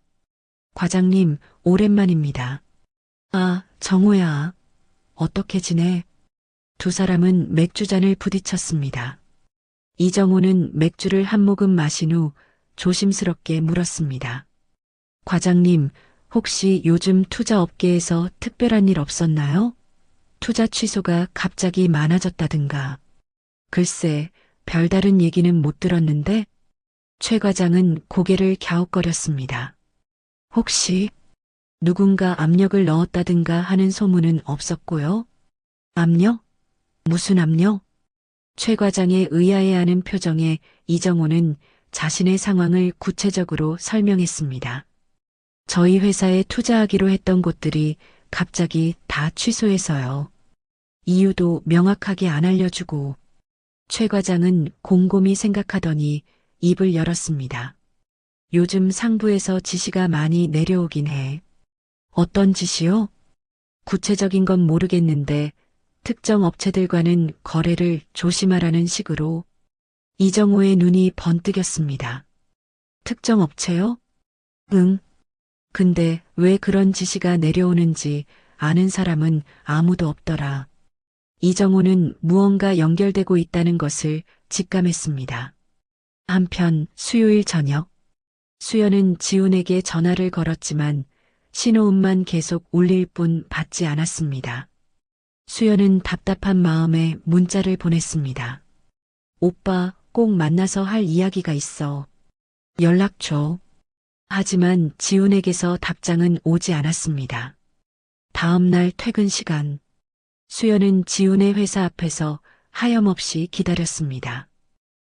과장님, 오랜만입니다. 아, 정호야. 어떻게 지내? 두 사람은 맥주잔을 부딪혔습니다. 이정호는 맥주를 한 모금 마신 후 조심스럽게 물었습니다. 과장님, 혹시 요즘 투자 업계에서 특별한 일 없었나요? 투자 취소가 갑자기 많아졌다든가. 글쎄, 별다른 얘기는 못 들었는데? 최 과장은 고개를 갸웃거렸습니다. 혹시 누군가 압력을 넣었다든가 하는 소문은 없었고요? 압력? 무슨 압력? 최 과장의 의아해하는 표정에 이정호는 자신의 상황을 구체적으로 설명했습니다. 저희 회사에 투자하기로 했던 곳들이 갑자기 다 취소해서요. 이유도 명확하게 안 알려주고. 최 과장은 곰곰이 생각하더니 입을 열었습니다. 요즘 상부에서 지시가 많이 내려오긴 해. 어떤 지시요? 구체적인 건 모르겠는데 특정 업체들과는 거래를 조심하라는 식으로. 이정호의 눈이 번뜩였습니다. 특정 업체요? 응. 근데 왜 그런 지시가 내려오는지 아는 사람은 아무도 없더라. 이정호는 무언가 연결되고 있다는 것을 직감했습니다. 한편 수요일 저녁, 수연은 지훈에게 전화를 걸었지만 신호음만 계속 울릴 뿐 받지 않았습니다. 수연은 답답한 마음에 문자를 보냈습니다. 오빠, 꼭 만나서 할 이야기가 있어. 연락 줘. 하지만 지훈에게서 답장은 오지 않았습니다. 다음 날 퇴근 시간, 수연은 지훈의 회사 앞에서 하염없이 기다렸습니다.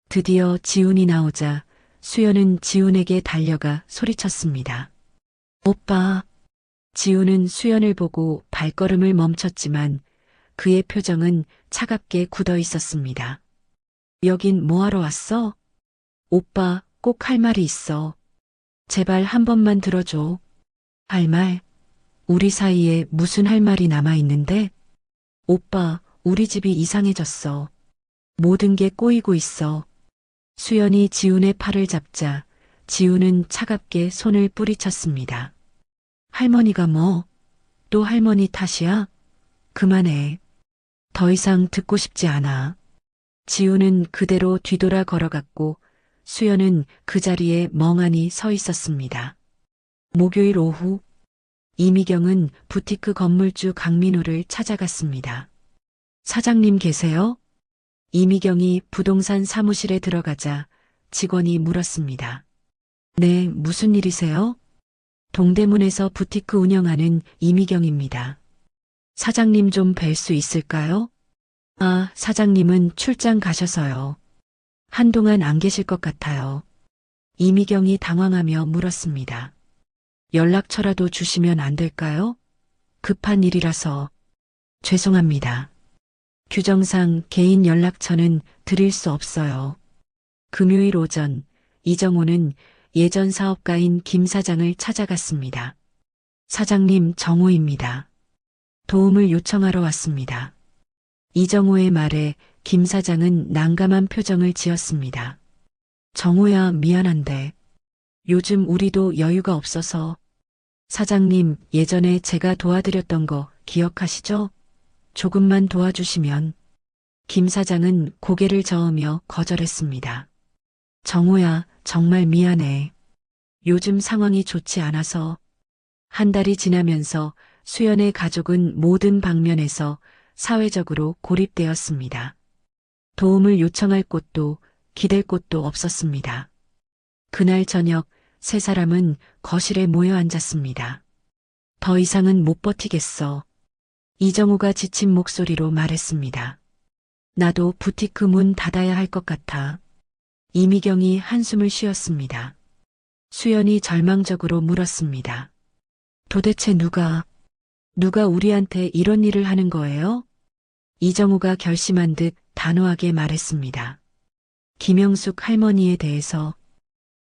드디어 지훈이 나오자 수연은 지훈에게 달려가 소리쳤습니다. 오빠. 지훈은 수연을 보고 발걸음을 멈췄지만 그의 표정은 차갑게 굳어 있었습니다. 여긴 뭐하러 왔어? 오빠, 꼭 할 말이 있어. 제발 한 번만 들어줘. 할 말? 우리 사이에 무슨 할 말이 남아있는데? 오빠, 우리 집이 이상해졌어. 모든 게 꼬이고 있어. 수연이 지훈의 팔을 잡자 지훈은 차갑게 손을 뿌리쳤습니다. 할머니가 뭐? 또 할머니 탓이야? 그만해. 더 이상 듣고 싶지 않아. 지훈은 그대로 뒤돌아 걸어갔고 수연은 그 자리에 멍하니 서 있었습니다. 목요일 오후, 이미경은 부티크 건물주 강민호를 찾아갔습니다. 사장님 계세요? 이미경이 부동산 사무실에 들어가자 직원이 물었습니다. 네, 무슨 일이세요? 동대문에서 부티크 운영하는 이미경입니다. 사장님 좀 뵐 수 있을까요? 아, 사장님은 출장 가셔서요. 한동안 안 계실 것 같아요. 이미경이 당황하며 물었습니다. 연락처라도 주시면 안 될까요? 급한 일이라서. 죄송합니다. 규정상 개인 연락처는 드릴 수 없어요. 금요일 오전, 이정호는 예전 사업가인 김 사장을 찾아갔습니다. 사장님, 정호입니다. 도움을 요청하러 왔습니다. 이정호의 말에 김 사장은 난감한 표정을 지었습니다. 정호야, 미안한데 요즘 우리도 여유가 없어서. 사장님, 예전에 제가 도와드렸던 거 기억하시죠? 조금만 도와주시면. 김 사장은 고개를 저으며 거절했습니다. 정호야, 정말 미안해. 요즘 상황이 좋지 않아서. 한 달이 지나면서 수연의 가족은 모든 방면에서 사회적으로 고립되었습니다. 도움을 요청할 곳도 기댈 곳도 없었습니다. 그날 저녁 세 사람은 거실에 모여 앉았습니다. 더 이상은 못 버티겠어. 이정우가 지친 목소리로 말했습니다. 나도 부티크 문 닫아야 할 것 같아. 이미경이 한숨을 쉬었습니다. 수연이 절망적으로 물었습니다. 도대체 누가 우리한테 이런 일을 하는 거예요? 이정우가 결심한 듯 단호하게 말했습니다. 김영숙 할머니에 대해서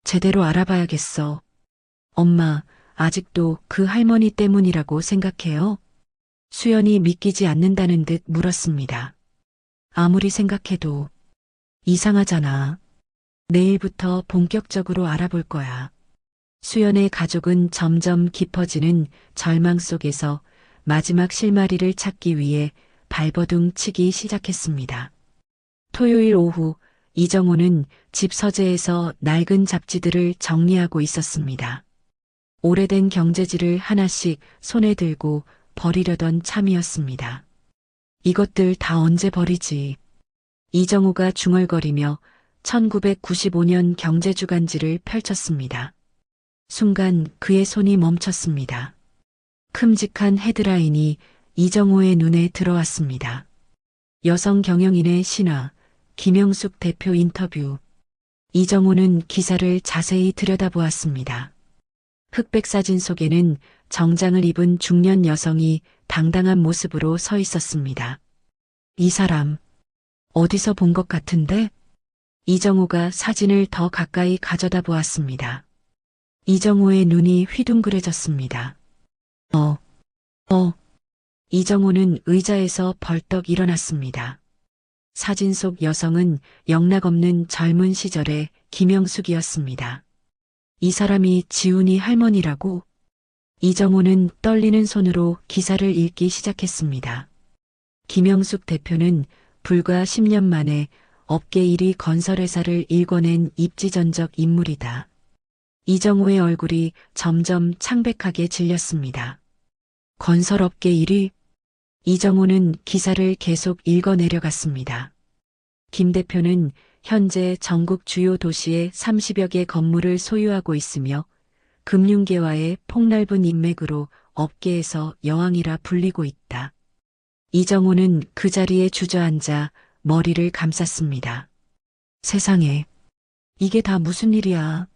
제대로 알아봐야겠어. 엄마, 아직도 그 할머니 때문이라고 생각해요? 수연이 믿기지 않는다는 듯 물었습니다. 아무리 생각해도 이상하잖아. 내일부터 본격적으로 알아볼 거야. 수연의 가족은 점점 깊어지는 절망 속에서 마지막 실마리를 찾기 위해 발버둥 치기 시작했습니다. 토요일 오후 이정호는 집 서재에서 낡은 잡지들을 정리하고 있었습니다. 오래된 경제지를 하나씩 손에 들고 버리려던 참이었습니다. 이것들 다 언제 버리지? 이정호가 중얼거리며 1995년 경제주간지를 펼쳤습니다. 순간 그의 손이 멈췄습니다. 큼직한 헤드라인이 이정호의 눈에 들어왔습니다. 여성 경영인의 신화, 김영숙 대표 인터뷰. 이정호는 기사를 자세히 들여다보았습니다. 흑백 사진 속에는 정장을 입은 중년 여성이 당당한 모습으로 서 있었습니다. 이 사람, 어디서 본 것 같은데? 이정호가 사진을 더 가까이 가져다 보았습니다. 이정호의 눈이 휘둥그레졌습니다. 이정호는 의자에서 벌떡 일어났습니다. 사진 속 여성은 영락없는 젊은 시절의 김영숙이었습니다. 이 사람이 지훈이 할머니라고? 이정호는 떨리는 손으로 기사를 읽기 시작했습니다. 김영숙 대표는 불과 10년 만에 업계 1위 건설회사를 일궈낸 입지전적 인물이다. 이정호의 얼굴이 점점 창백하게 질렸습니다. 건설업계 1위? 이정호는 기사를 계속 읽어내려갔습니다. 김 대표는 현재 전국 주요 도시의 30여 개 건물을 소유하고 있으며 금융계와의 폭넓은 인맥으로 업계에서 여왕이라 불리고 있다. 이정호는 그 자리에 주저앉아 머리를 감쌌습니다. 세상에, 이게 다 무슨 일이야.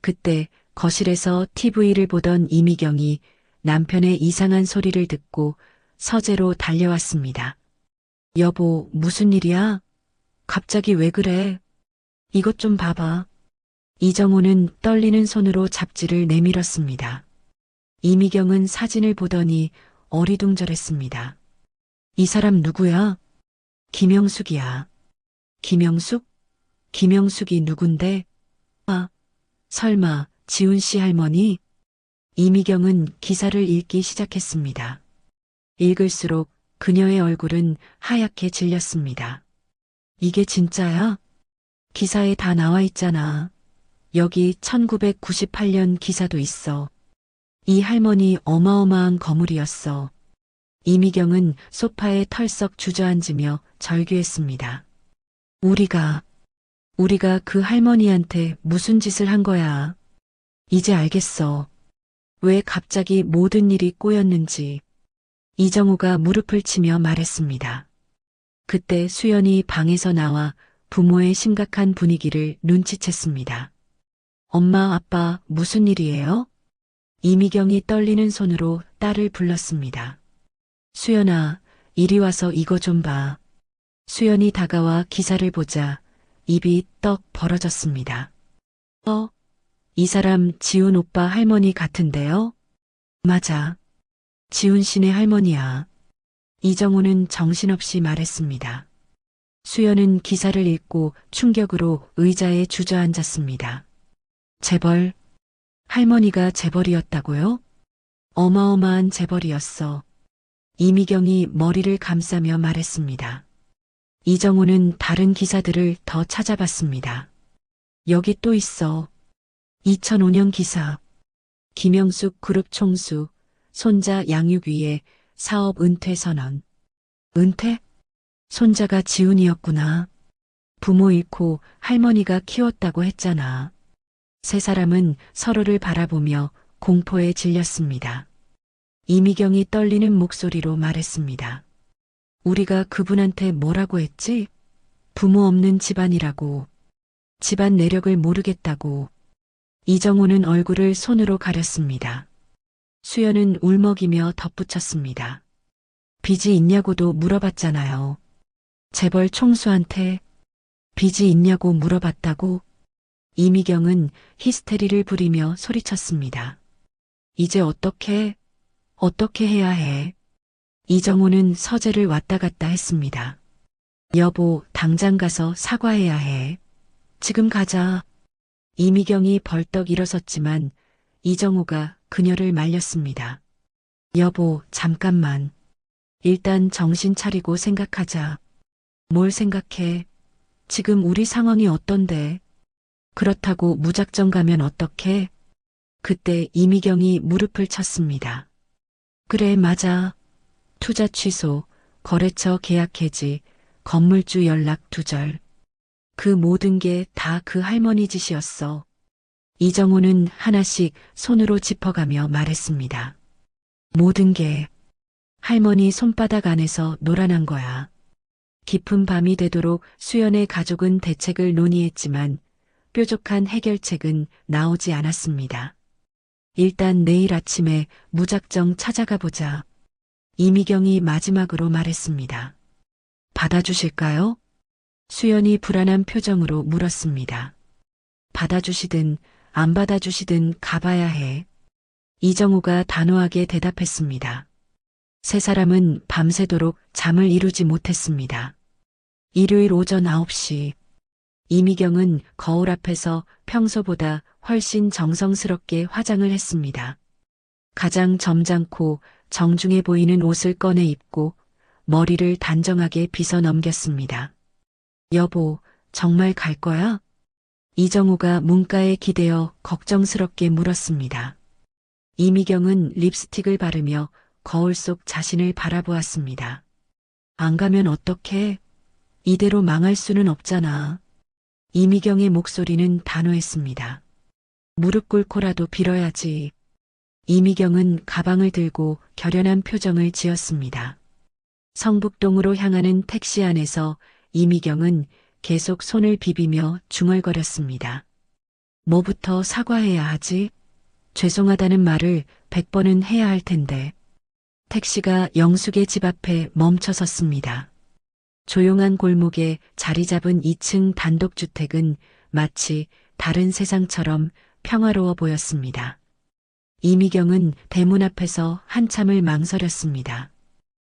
그때 거실에서 TV를 보던 이미경이 남편의 이상한 소리를 듣고 서재로 달려왔습니다. 여보, 무슨 일이야? 갑자기 왜 그래? 이것 좀 봐봐. 이정호는 떨리는 손으로 잡지를 내밀었습니다. 이미경은 사진을 보더니 어리둥절했습니다. 이 사람 누구야? 김영숙이야. 김영숙? 김영숙이 누군데? 아, 설마 지훈 씨 할머니? 이미경은 기사를 읽기 시작했습니다. 읽을수록 그녀의 얼굴은 하얗게 질렸습니다. 이게 진짜야? 기사에 다 나와 있잖아. 여기 1998년 기사도 있어. 이 할머니 어마어마한 거물이었어. 이미경은 소파에 털썩 주저앉으며 절규했습니다. 우리가 그 할머니한테 무슨 짓을 한 거야. 이제 알겠어. 왜 갑자기 모든 일이 꼬였는지. 이정우가 무릎을 치며 말했습니다. 그때 수연이 방에서 나와 부모의 심각한 분위기를 눈치챘습니다. 엄마, 아빠, 무슨 일이에요? 이미경이 떨리는 손으로 딸을 불렀습니다. 수연아, 이리 와서 이거 좀 봐. 수연이 다가와 기사를 보자 입이 떡 벌어졌습니다. 이 사람 지훈 오빠 할머니 같은데요? 맞아. 지훈 씨네 할머니야. 이정호는 정신없이 말했습니다. 수연은 기사를 읽고 충격으로 의자에 주저앉았습니다. 재벌, 할머니가 재벌이었다고요? 어마어마한 재벌이었어. 이미경이 머리를 감싸며 말했습니다. 이정호는 다른 기사들을 더 찾아봤습니다. 여기 또 있어. 2005년 기사. 김영숙 그룹 총수, 손자 양육 위에 사업 은퇴 선언. 은퇴? 손자가 지훈이었구나. 부모 잃고 할머니가 키웠다고 했잖아. 세 사람은 서로를 바라보며 공포에 질렸습니다. 이미경이 떨리는 목소리로 말했습니다. 우리가 그분한테 뭐라고 했지? 부모 없는 집안이라고. 집안 내력을 모르겠다고. 이정호는 얼굴을 손으로 가렸습니다. 수연은 울먹이며 덧붙였습니다. 빚이 있냐고도 물어봤잖아요. 재벌 총수한테 빚이 있냐고 물어봤다고. 이미경은 히스테리를 부리며 소리쳤습니다. 이제 어떻게 해야 해? 이정호는 서재를 왔다 갔다 했습니다. 여보, 당장 가서 사과해야 해. 지금 가자. 이미경이 벌떡 일어섰지만 이정호가 그녀를 말렸습니다. 여보, 잠깐만. 일단 정신 차리고 생각하자. 뭘 생각해? 지금 우리 상황이 어떤데? 그렇다고 무작정 가면 어떡해? 그때 이미경이 무릎을 쳤습니다. 그래, 맞아. 투자 취소, 거래처 계약 해지, 건물주 연락 두절. 그 모든 게 다 그 할머니 짓이었어. 이정호는 하나씩 손으로 짚어가며 말했습니다. 모든 게 할머니 손바닥 안에서 놀아난 거야. 깊은 밤이 되도록 수연의 가족은 대책을 논의했지만 뾰족한 해결책은 나오지 않았습니다. 일단 내일 아침에 무작정 찾아가 보자. 이미경이 마지막으로 말했습니다. 받아주실까요? 수연이 불안한 표정으로 물었습니다. 받아주시든 안 받아주시든 가봐야 해. 이정호가 단호하게 대답했습니다. 세 사람은 밤새도록 잠을 이루지 못했습니다. 일요일 오전 9시. 이미경은 거울 앞에서 평소보다 훨씬 정성스럽게 화장을 했습니다. 가장 점잖고 정중해 보이는 옷을 꺼내 입고 머리를 단정하게 빗어 넘겼습니다. 여보, 정말 갈 거야? 이정호가 문가에 기대어 걱정스럽게 물었습니다. 이미경은 립스틱을 바르며 거울 속 자신을 바라보았습니다. 안 가면 어떡해? 이대로 망할 수는 없잖아. 이미경의 목소리는 단호했습니다. 무릎 꿇고라도 빌어야지. 이미경은 가방을 들고 결연한 표정을 지었습니다. 성북동으로 향하는 택시 안에서 이미경은 계속 손을 비비며 중얼거렸습니다. 뭐부터 사과해야 하지? 죄송하다는 말을 100번은 해야 할 텐데. 택시가 영숙의 집 앞에 멈춰 섰습니다. 조용한 골목에 자리 잡은 2층 단독주택은 마치 다른 세상처럼 평화로워 보였습니다. 이미경은 대문 앞에서 한참을 망설였습니다.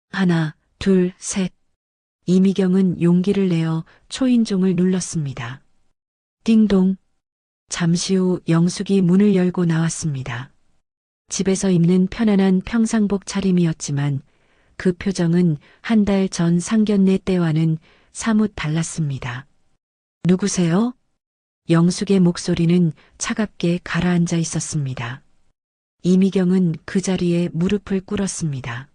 하나, 둘, 셋. 이미경은 용기를 내어 초인종을 눌렀습니다. 띵동. 잠시 후 영숙이 문을 열고 나왔습니다. 집에서 입는 편안한 평상복 차림이었지만 그 표정은 한 달 전 상견례 때와는 사뭇 달랐습니다. 누구세요? 영숙의 목소리는 차갑게 가라앉아 있었습니다. 이미경은 그 자리에 무릎을 꿇었습니다.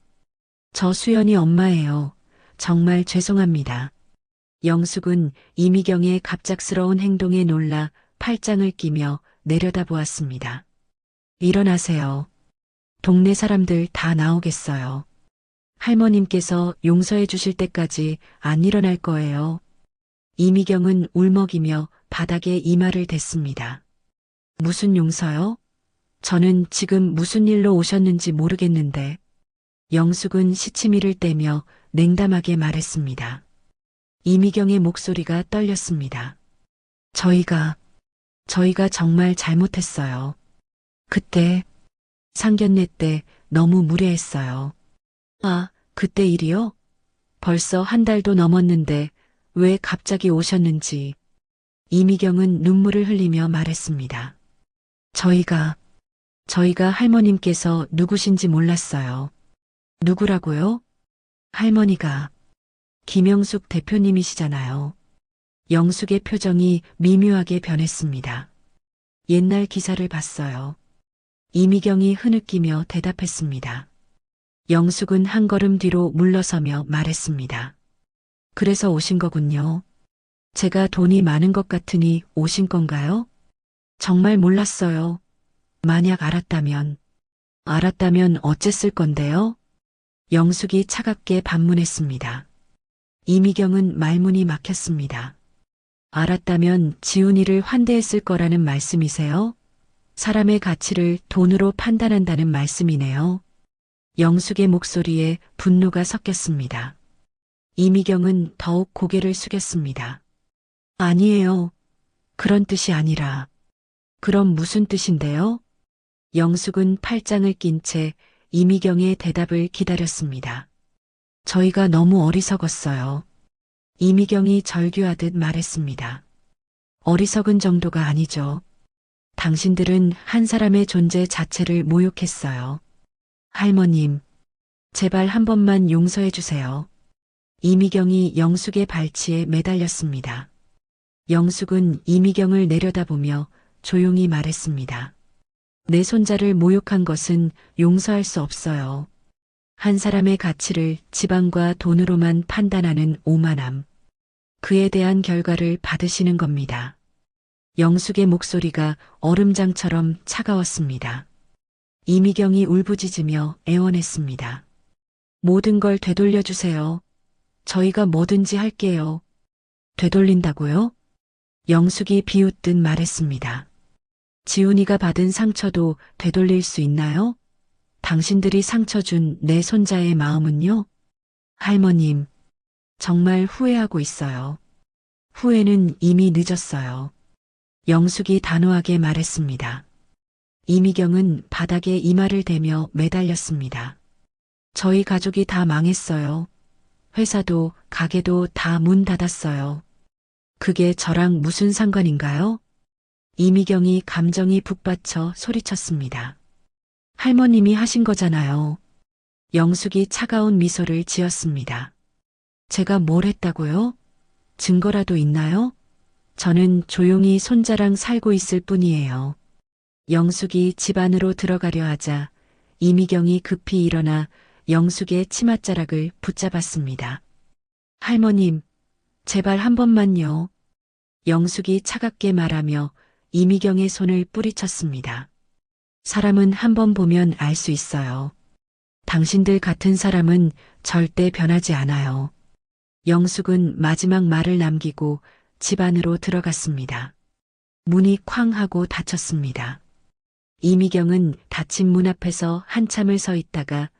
저 수연이 엄마예요. 정말 죄송합니다. 영숙은 이미경의 갑작스러운 행동에 놀라 팔짱을 끼며 내려다보았습니다. 일어나세요. 동네 사람들 다 나오겠어요. 할머님께서 용서해 주실 때까지 안 일어날 거예요. 이미경은 울먹이며 바닥에 이마를 댔습니다. 무슨 용서요? 저는 지금 무슨 일로 오셨는지 모르겠는데. 영숙은 시치미를 떼며 냉담하게 말했습니다. 이미경의 목소리가 떨렸습니다. 저희가 저희가 정말 잘못했어요. 그때 상견례 때 너무 무례했어요. 아, 그때 일이요? 벌써 한 달도 넘었는데 왜 갑자기 오셨는지 이미경은 눈물을 흘리며 말했습니다. 저희가 할머님께서 누구신지 몰랐어요. 누구라고요? 할머니가 김영숙 대표님이시잖아요. 영숙의 표정이 미묘하게 변했습니다. 옛날 기사를 봤어요. 이미경이 흐느끼며 대답했습니다. 영숙은 한 걸음 뒤로 물러서며 말했습니다. 그래서 오신 거군요. 제가 돈이 많은 것 같으니 오신 건가요? 정말 몰랐어요. 만약 알았다면 어쨌을 건데요? 영숙이 차갑게 반문했습니다. 이미경은 말문이 막혔습니다. 알았다면 지훈이를 환대했을 거라는 말씀이세요? 사람의 가치를 돈으로 판단한다는 말씀이네요. 영숙의 목소리에 분노가 섞였습니다. 이미경은 더욱 고개를 숙였습니다. 아니에요. 그런 뜻이 아니라. 그럼 무슨 뜻인데요? 영숙은 팔짱을 낀 채 이미경의 대답을 기다렸습니다. 저희가 너무 어리석었어요. 이미경이 절규하듯 말했습니다. 어리석은 정도가 아니죠. 당신들은 한 사람의 존재 자체를 모욕했어요. 할머님, 제발 한 번만 용서해 주세요. 이미경이 영숙의 발치에 매달렸습니다. 영숙은 이미경을 내려다보며 조용히 말했습니다. 내 손자를 모욕한 것은 용서할 수 없어요. 한 사람의 가치를 지방과 돈으로만 판단하는 오만함. 그에 대한 결과를 받으시는 겁니다. 영숙의 목소리가 얼음장처럼 차가웠습니다. 이미경이 울부짖으며 애원했습니다. 모든 걸 되돌려주세요. 저희가 뭐든지 할게요. 되돌린다고요? 영숙이 비웃듯 말했습니다. 지훈이가 받은 상처도 되돌릴 수 있나요? 당신들이 상처 준 내 손자의 마음은요? 할머님, 정말 후회하고 있어요. 후회는 이미 늦었어요. 영숙이 단호하게 말했습니다. 이미경은 바닥에 이마를 대며 매달렸습니다. 저희 가족이 다 망했어요. 회사도 가게도 다 문 닫았어요. 그게 저랑 무슨 상관인가요? 이미경이 감정이 북받쳐 소리쳤습니다. 할머님이 하신 거잖아요. 영숙이 차가운 미소를 지었습니다. 제가 뭘 했다고요? 증거라도 있나요? 저는 조용히 손자랑 살고 있을 뿐이에요. 영숙이 집 안으로 들어가려 하자 이미경이 급히 일어나 영숙의 치맛자락을 붙잡았습니다. 할머님, 제발 한 번만요. 영숙이 차갑게 말하며 이미경의 손을 뿌리쳤습니다. 사람은 한 번 보면 알 수 있어요. 당신들 같은 사람은 절대 변하지 않아요. 영숙은 마지막 말을 남기고 집 안으로 들어갔습니다. 문이 쾅 하고 닫혔습니다. 이미경은 닫힌 문 앞에서 한참을 서 있다가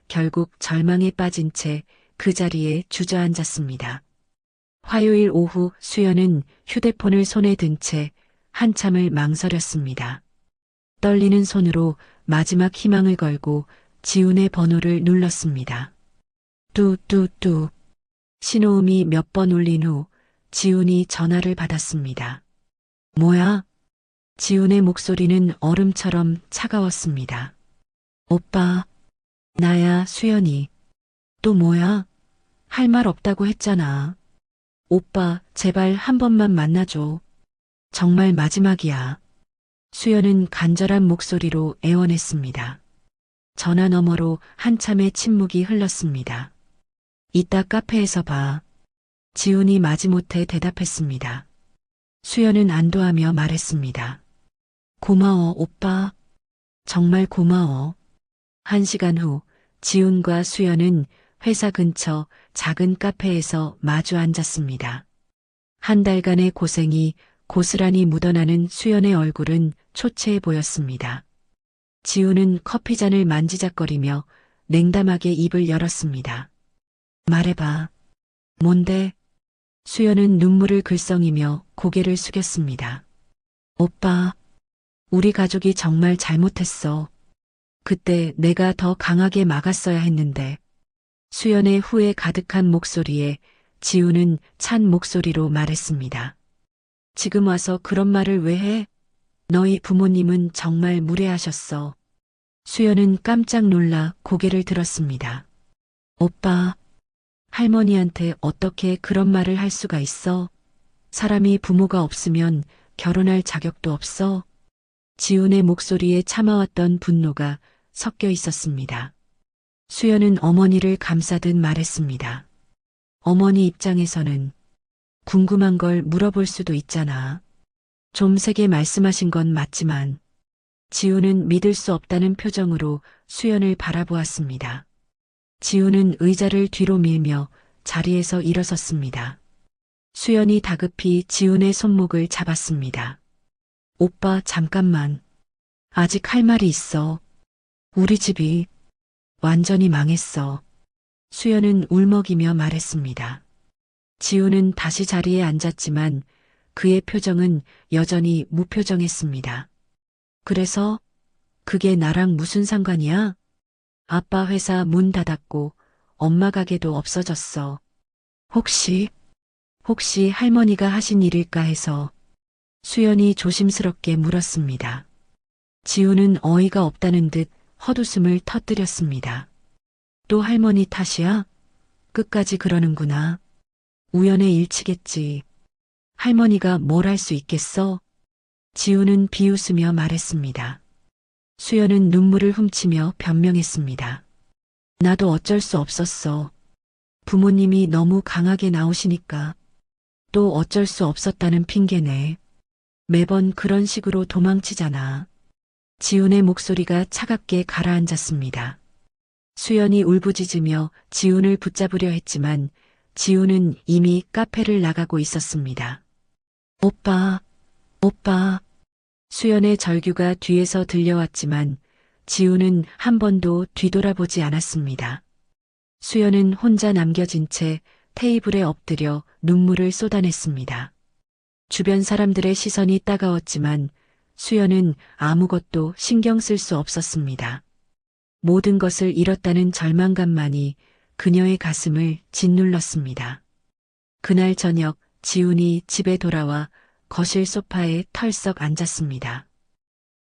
결국 절망에 빠진 채 그 자리에 주저앉았습니다. 화요일 오후 수연은 휴대폰을 손에 든 채 한참을 망설였습니다. 떨리는 손으로 마지막 희망을 걸고 지훈의 번호를 눌렀습니다. 뚜뚜뚜. 신호음이 몇 번 울린 후 지훈이 전화를 받았습니다. 뭐야? 지훈의 목소리는 얼음처럼 차가웠습니다. 오빠, 나야 수연이. 또 뭐야? 할 말 없다고 했잖아. 오빠, 제발 한 번만 만나줘. 정말 마지막이야. 수연은 간절한 목소리로 애원했습니다. 전화 너머로 한참의 침묵이 흘렀습니다. 이따 카페에서 봐. 지훈이 마지못해 대답했습니다. 수연은 안도하며 말했습니다. 고마워, 오빠. 정말 고마워. 1시간 후 지훈과 수연은 회사 근처 작은 카페에서 마주 앉았습니다. 한 달간의 고생이 고스란히 묻어나는 수연의 얼굴은 초췌해 보였습니다. 지훈은 커피잔을 만지작거리며 냉담하게 입을 열었습니다. 말해봐. 뭔데? 수연은 눈물을 글썽이며 고개를 숙였습니다. 오빠, 우리 가족이 정말 잘못했어. 그때 내가 더 강하게 막았어야 했는데. 수연의 후회 가득한 목소리에 지우는 찬 목소리로 말했습니다. 지금 와서 그런 말을 왜 해? 너희 부모님은 정말 무례하셨어. 수연은 깜짝 놀라 고개를 들었습니다. 오빠, 할머니한테 어떻게 그런 말을 할 수가 있어? 사람이 부모가 없으면 결혼할 자격도 없어? 지훈의 목소리에 참아왔던 분노가 섞여 있었습니다. 수연은 어머니를 감싸듯 말했습니다. 어머니 입장에서는 궁금한 걸 물어볼 수도 있잖아. 좀 세게 말씀하신 건 맞지만 지훈은 믿을 수 없다는 표정으로 수연을 바라보았습니다. 지훈은 의자를 뒤로 밀며 자리에서 일어섰습니다. 수연이 다급히 지훈의 손목을 잡았습니다. 오빠, 잠깐만. 아직 할 말이 있어. 우리 집이 완전히 망했어. 수연은 울먹이며 말했습니다. 지훈은 다시 자리에 앉았지만 그의 표정은 여전히 무표정했습니다. 그래서 그게 나랑 무슨 상관이야? 아빠 회사 문 닫았고 엄마 가게도 없어졌어. 혹시 할머니가 하신 일일까 해서 수연이 조심스럽게 물었습니다. 지훈은 어이가 없다는 듯 헛웃음을 터뜨렸습니다. 또 할머니 탓이야? 끝까지 그러는구나. 우연의 일치겠지. 할머니가 뭘 할 수 있겠어? 지훈은 비웃으며 말했습니다. 수연은 눈물을 훔치며 변명했습니다. 나도 어쩔 수 없었어. 부모님이 너무 강하게 나오시니까. 또 어쩔 수 없었다는 핑계네. 매번 그런 식으로 도망치잖아. 지훈의 목소리가 차갑게 가라앉았습니다. 수연이 울부짖으며 지훈을 붙잡으려 했지만 지훈은 이미 카페를 나가고 있었습니다. 오빠. 수연의 절규가 뒤에서 들려왔지만 지훈은 한 번도 뒤돌아보지 않았습니다. 수연은 혼자 남겨진 채 테이블에 엎드려 눈물을 쏟아냈습니다. 주변 사람들의 시선이 따가웠지만 수연은 아무것도 신경 쓸 수 없었습니다. 모든 것을 잃었다는 절망감만이 그녀의 가슴을 짓눌렀습니다. 그날 저녁 지훈이 집에 돌아와 거실 소파에 털썩 앉았습니다.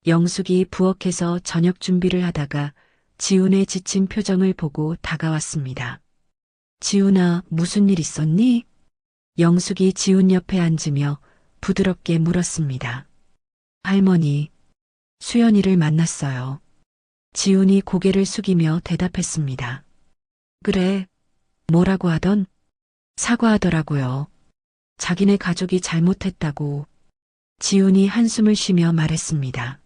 영숙이 부엌에서 저녁 준비를 하다가 지훈의 지친 표정을 보고 다가왔습니다. 지훈아, 무슨 일 있었니? 영숙이 지훈 옆에 앉으며 부드럽게 물었습니다. 할머니, 수연이를 만났어요. 지훈이 고개를 숙이며 대답했습니다. 그래, 뭐라고 하던? 사과하더라고요. 자기네 가족이 잘못했다고. 지훈이 한숨을 쉬며 말했습니다.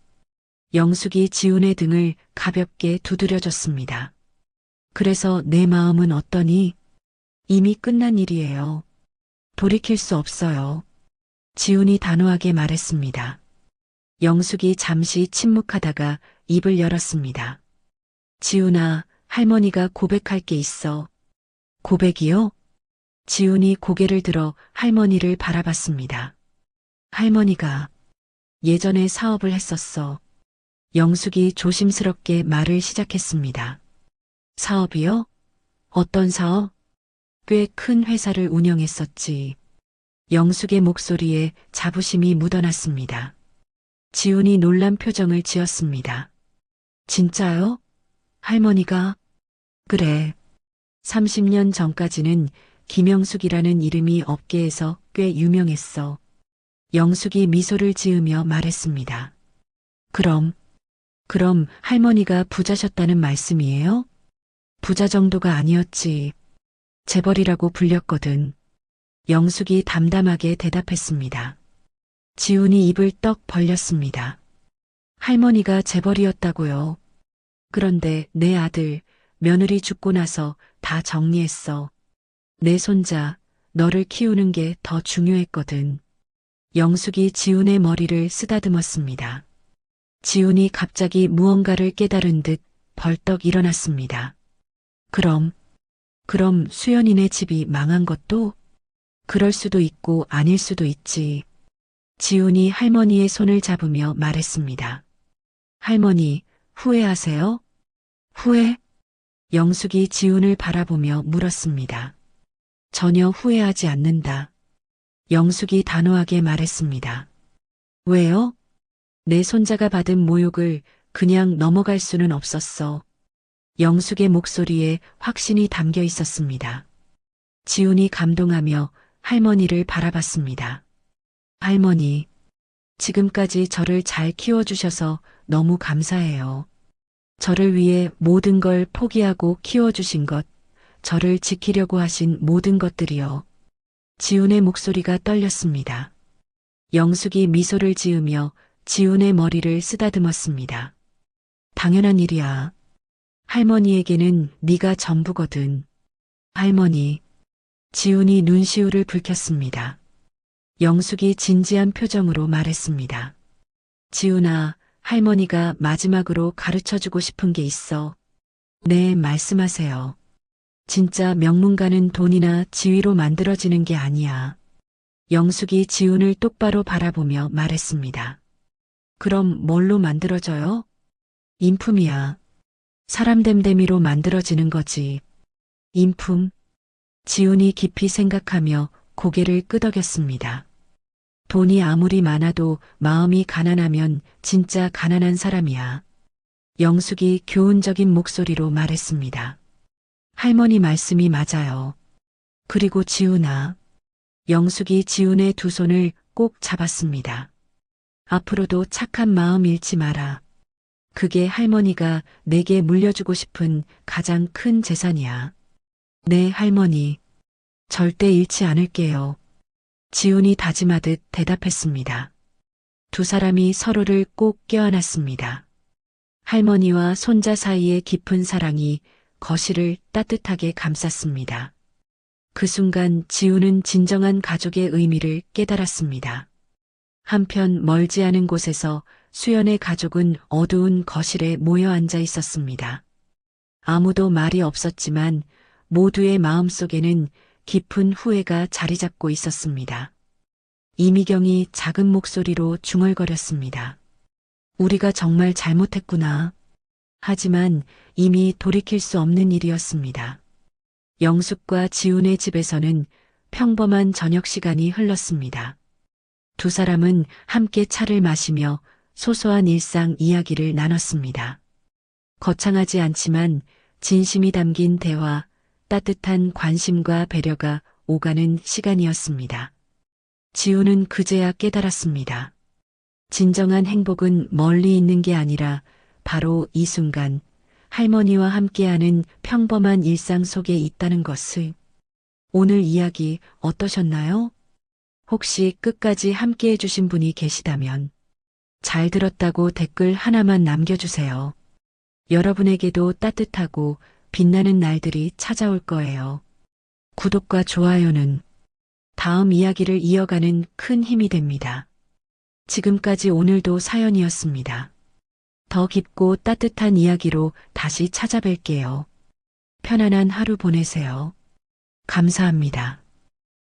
영숙이 지훈의 등을 가볍게 두드려줬습니다. 그래서 내 마음은 어떠니? 이미 끝난 일이에요. 돌이킬 수 없어요. 지훈이 단호하게 말했습니다. 영숙이 잠시 침묵하다가 입을 열었습니다. 지훈아, 할머니가 고백할 게 있어. 고백이요? 지훈이 고개를 들어 할머니를 바라봤습니다. 할머니가 예전에 사업을 했었어. 영숙이 조심스럽게 말을 시작했습니다. 사업이요? 어떤 사업? 꽤 큰 회사를 운영했었지. 영숙의 목소리에 자부심이 묻어났습니다. 지훈이 놀란 표정을 지었습니다. 진짜요? 할머니가? 그래. 30년 전까지는 김영숙이라는 이름이 업계에서 꽤 유명했어. 영숙이 미소를 지으며 말했습니다. 그럼 할머니가 부자셨다는 말씀이에요? 부자 정도가 아니었지. 재벌이라고 불렸거든. 영숙이 담담하게 대답했습니다. 지훈이 입을 떡 벌렸습니다. 할머니가 재벌이었다고요. 그런데 내 아들, 며느리 죽고 나서 다 정리했어. 내 손자, 너를 키우는 게 더 중요했거든. 영숙이 지훈의 머리를 쓰다듬었습니다. 지훈이 갑자기 무언가를 깨달은 듯 벌떡 일어났습니다. 그럼 수연이네 집이 망한 것도? 그럴 수도 있고 아닐 수도 있지. 지훈이 할머니의 손을 잡으며 말했습니다. 할머니, 후회하세요? 후회? 영숙이 지훈을 바라보며 물었습니다. 전혀 후회하지 않는다. 영숙이 단호하게 말했습니다. 왜요? 내 손자가 받은 모욕을 그냥 넘어갈 수는 없었어. 영숙의 목소리에 확신이 담겨 있었습니다. 지훈이 감동하며 할머니를 바라봤습니다. 할머니, 지금까지 저를 잘 키워주셔서 너무 감사해요. 저를 위해 모든 걸 포기하고 키워주신 것, 저를 지키려고 하신 모든 것들이요. 지훈의 목소리가 떨렸습니다. 영숙이 미소를 지으며 지훈의 머리를 쓰다듬었습니다. 당연한 일이야. 할머니에게는 네가 전부거든. 할머니. 지훈이 눈시울을 붉혔습니다. 영숙이 진지한 표정으로 말했습니다. 지훈아, 할머니가 마지막으로 가르쳐주고 싶은 게 있어. 네, 말씀하세요. 진짜 명문가는 돈이나 지위로 만들어지는 게 아니야. 영숙이 지훈을 똑바로 바라보며 말했습니다. 그럼 뭘로 만들어져요? 인품이야. 사람 됨됨이로 만들어지는 거지. 인품. 지훈이 깊이 생각하며 고개를 끄덕였습니다. 돈이 아무리 많아도 마음이 가난하면 진짜 가난한 사람이야. 영숙이 교훈적인 목소리로 말했습니다. 할머니 말씀이 맞아요. 그리고 지훈아. 영숙이 지훈의 두 손을 꼭 잡았습니다. 앞으로도 착한 마음 잃지 마라. 그게 할머니가 내게 물려주고 싶은 가장 큰 재산이야. 네, 할머니. 절대 잃지 않을게요. 지훈이 다짐하듯 대답했습니다. 두 사람이 서로를 꼭 껴안았습니다. 할머니와 손자 사이의 깊은 사랑이 거실을 따뜻하게 감쌌습니다. 그 순간 지훈은 진정한 가족의 의미를 깨달았습니다. 한편 멀지 않은 곳에서 수연의 가족은 어두운 거실에 모여 앉아 있었습니다. 아무도 말이 없었지만 모두의 마음속에는 깊은 후회가 자리 잡고 있었습니다. 이미경이 작은 목소리로 중얼거렸습니다. 우리가 정말 잘못했구나. 하지만 이미 돌이킬 수 없는 일이었습니다. 영숙과 지훈의 집에서는 평범한 저녁 시간이 흘렀습니다. 두 사람은 함께 차를 마시며 소소한 일상 이야기를 나눴습니다. 거창하지 않지만 진심이 담긴 대화, 따뜻한 관심과 배려가 오가는 시간이었습니다. 지훈은 그제야 깨달았습니다. 진정한 행복은 멀리 있는 게 아니라 바로 이 순간 할머니와 함께하는 평범한 일상 속에 있다는 것을. 오늘 이야기 어떠셨나요? 혹시 끝까지 함께해 주신 분이 계시다면 잘 들었다고 댓글 하나만 남겨주세요. 여러분에게도 따뜻하고 빛나는 날들이 찾아올 거예요. 구독과 좋아요는 다음 이야기를 이어가는 큰 힘이 됩니다. 지금까지 오늘도 사연이었습니다. 더 깊고 따뜻한 이야기로 다시 찾아뵐게요. 편안한 하루 보내세요. 감사합니다.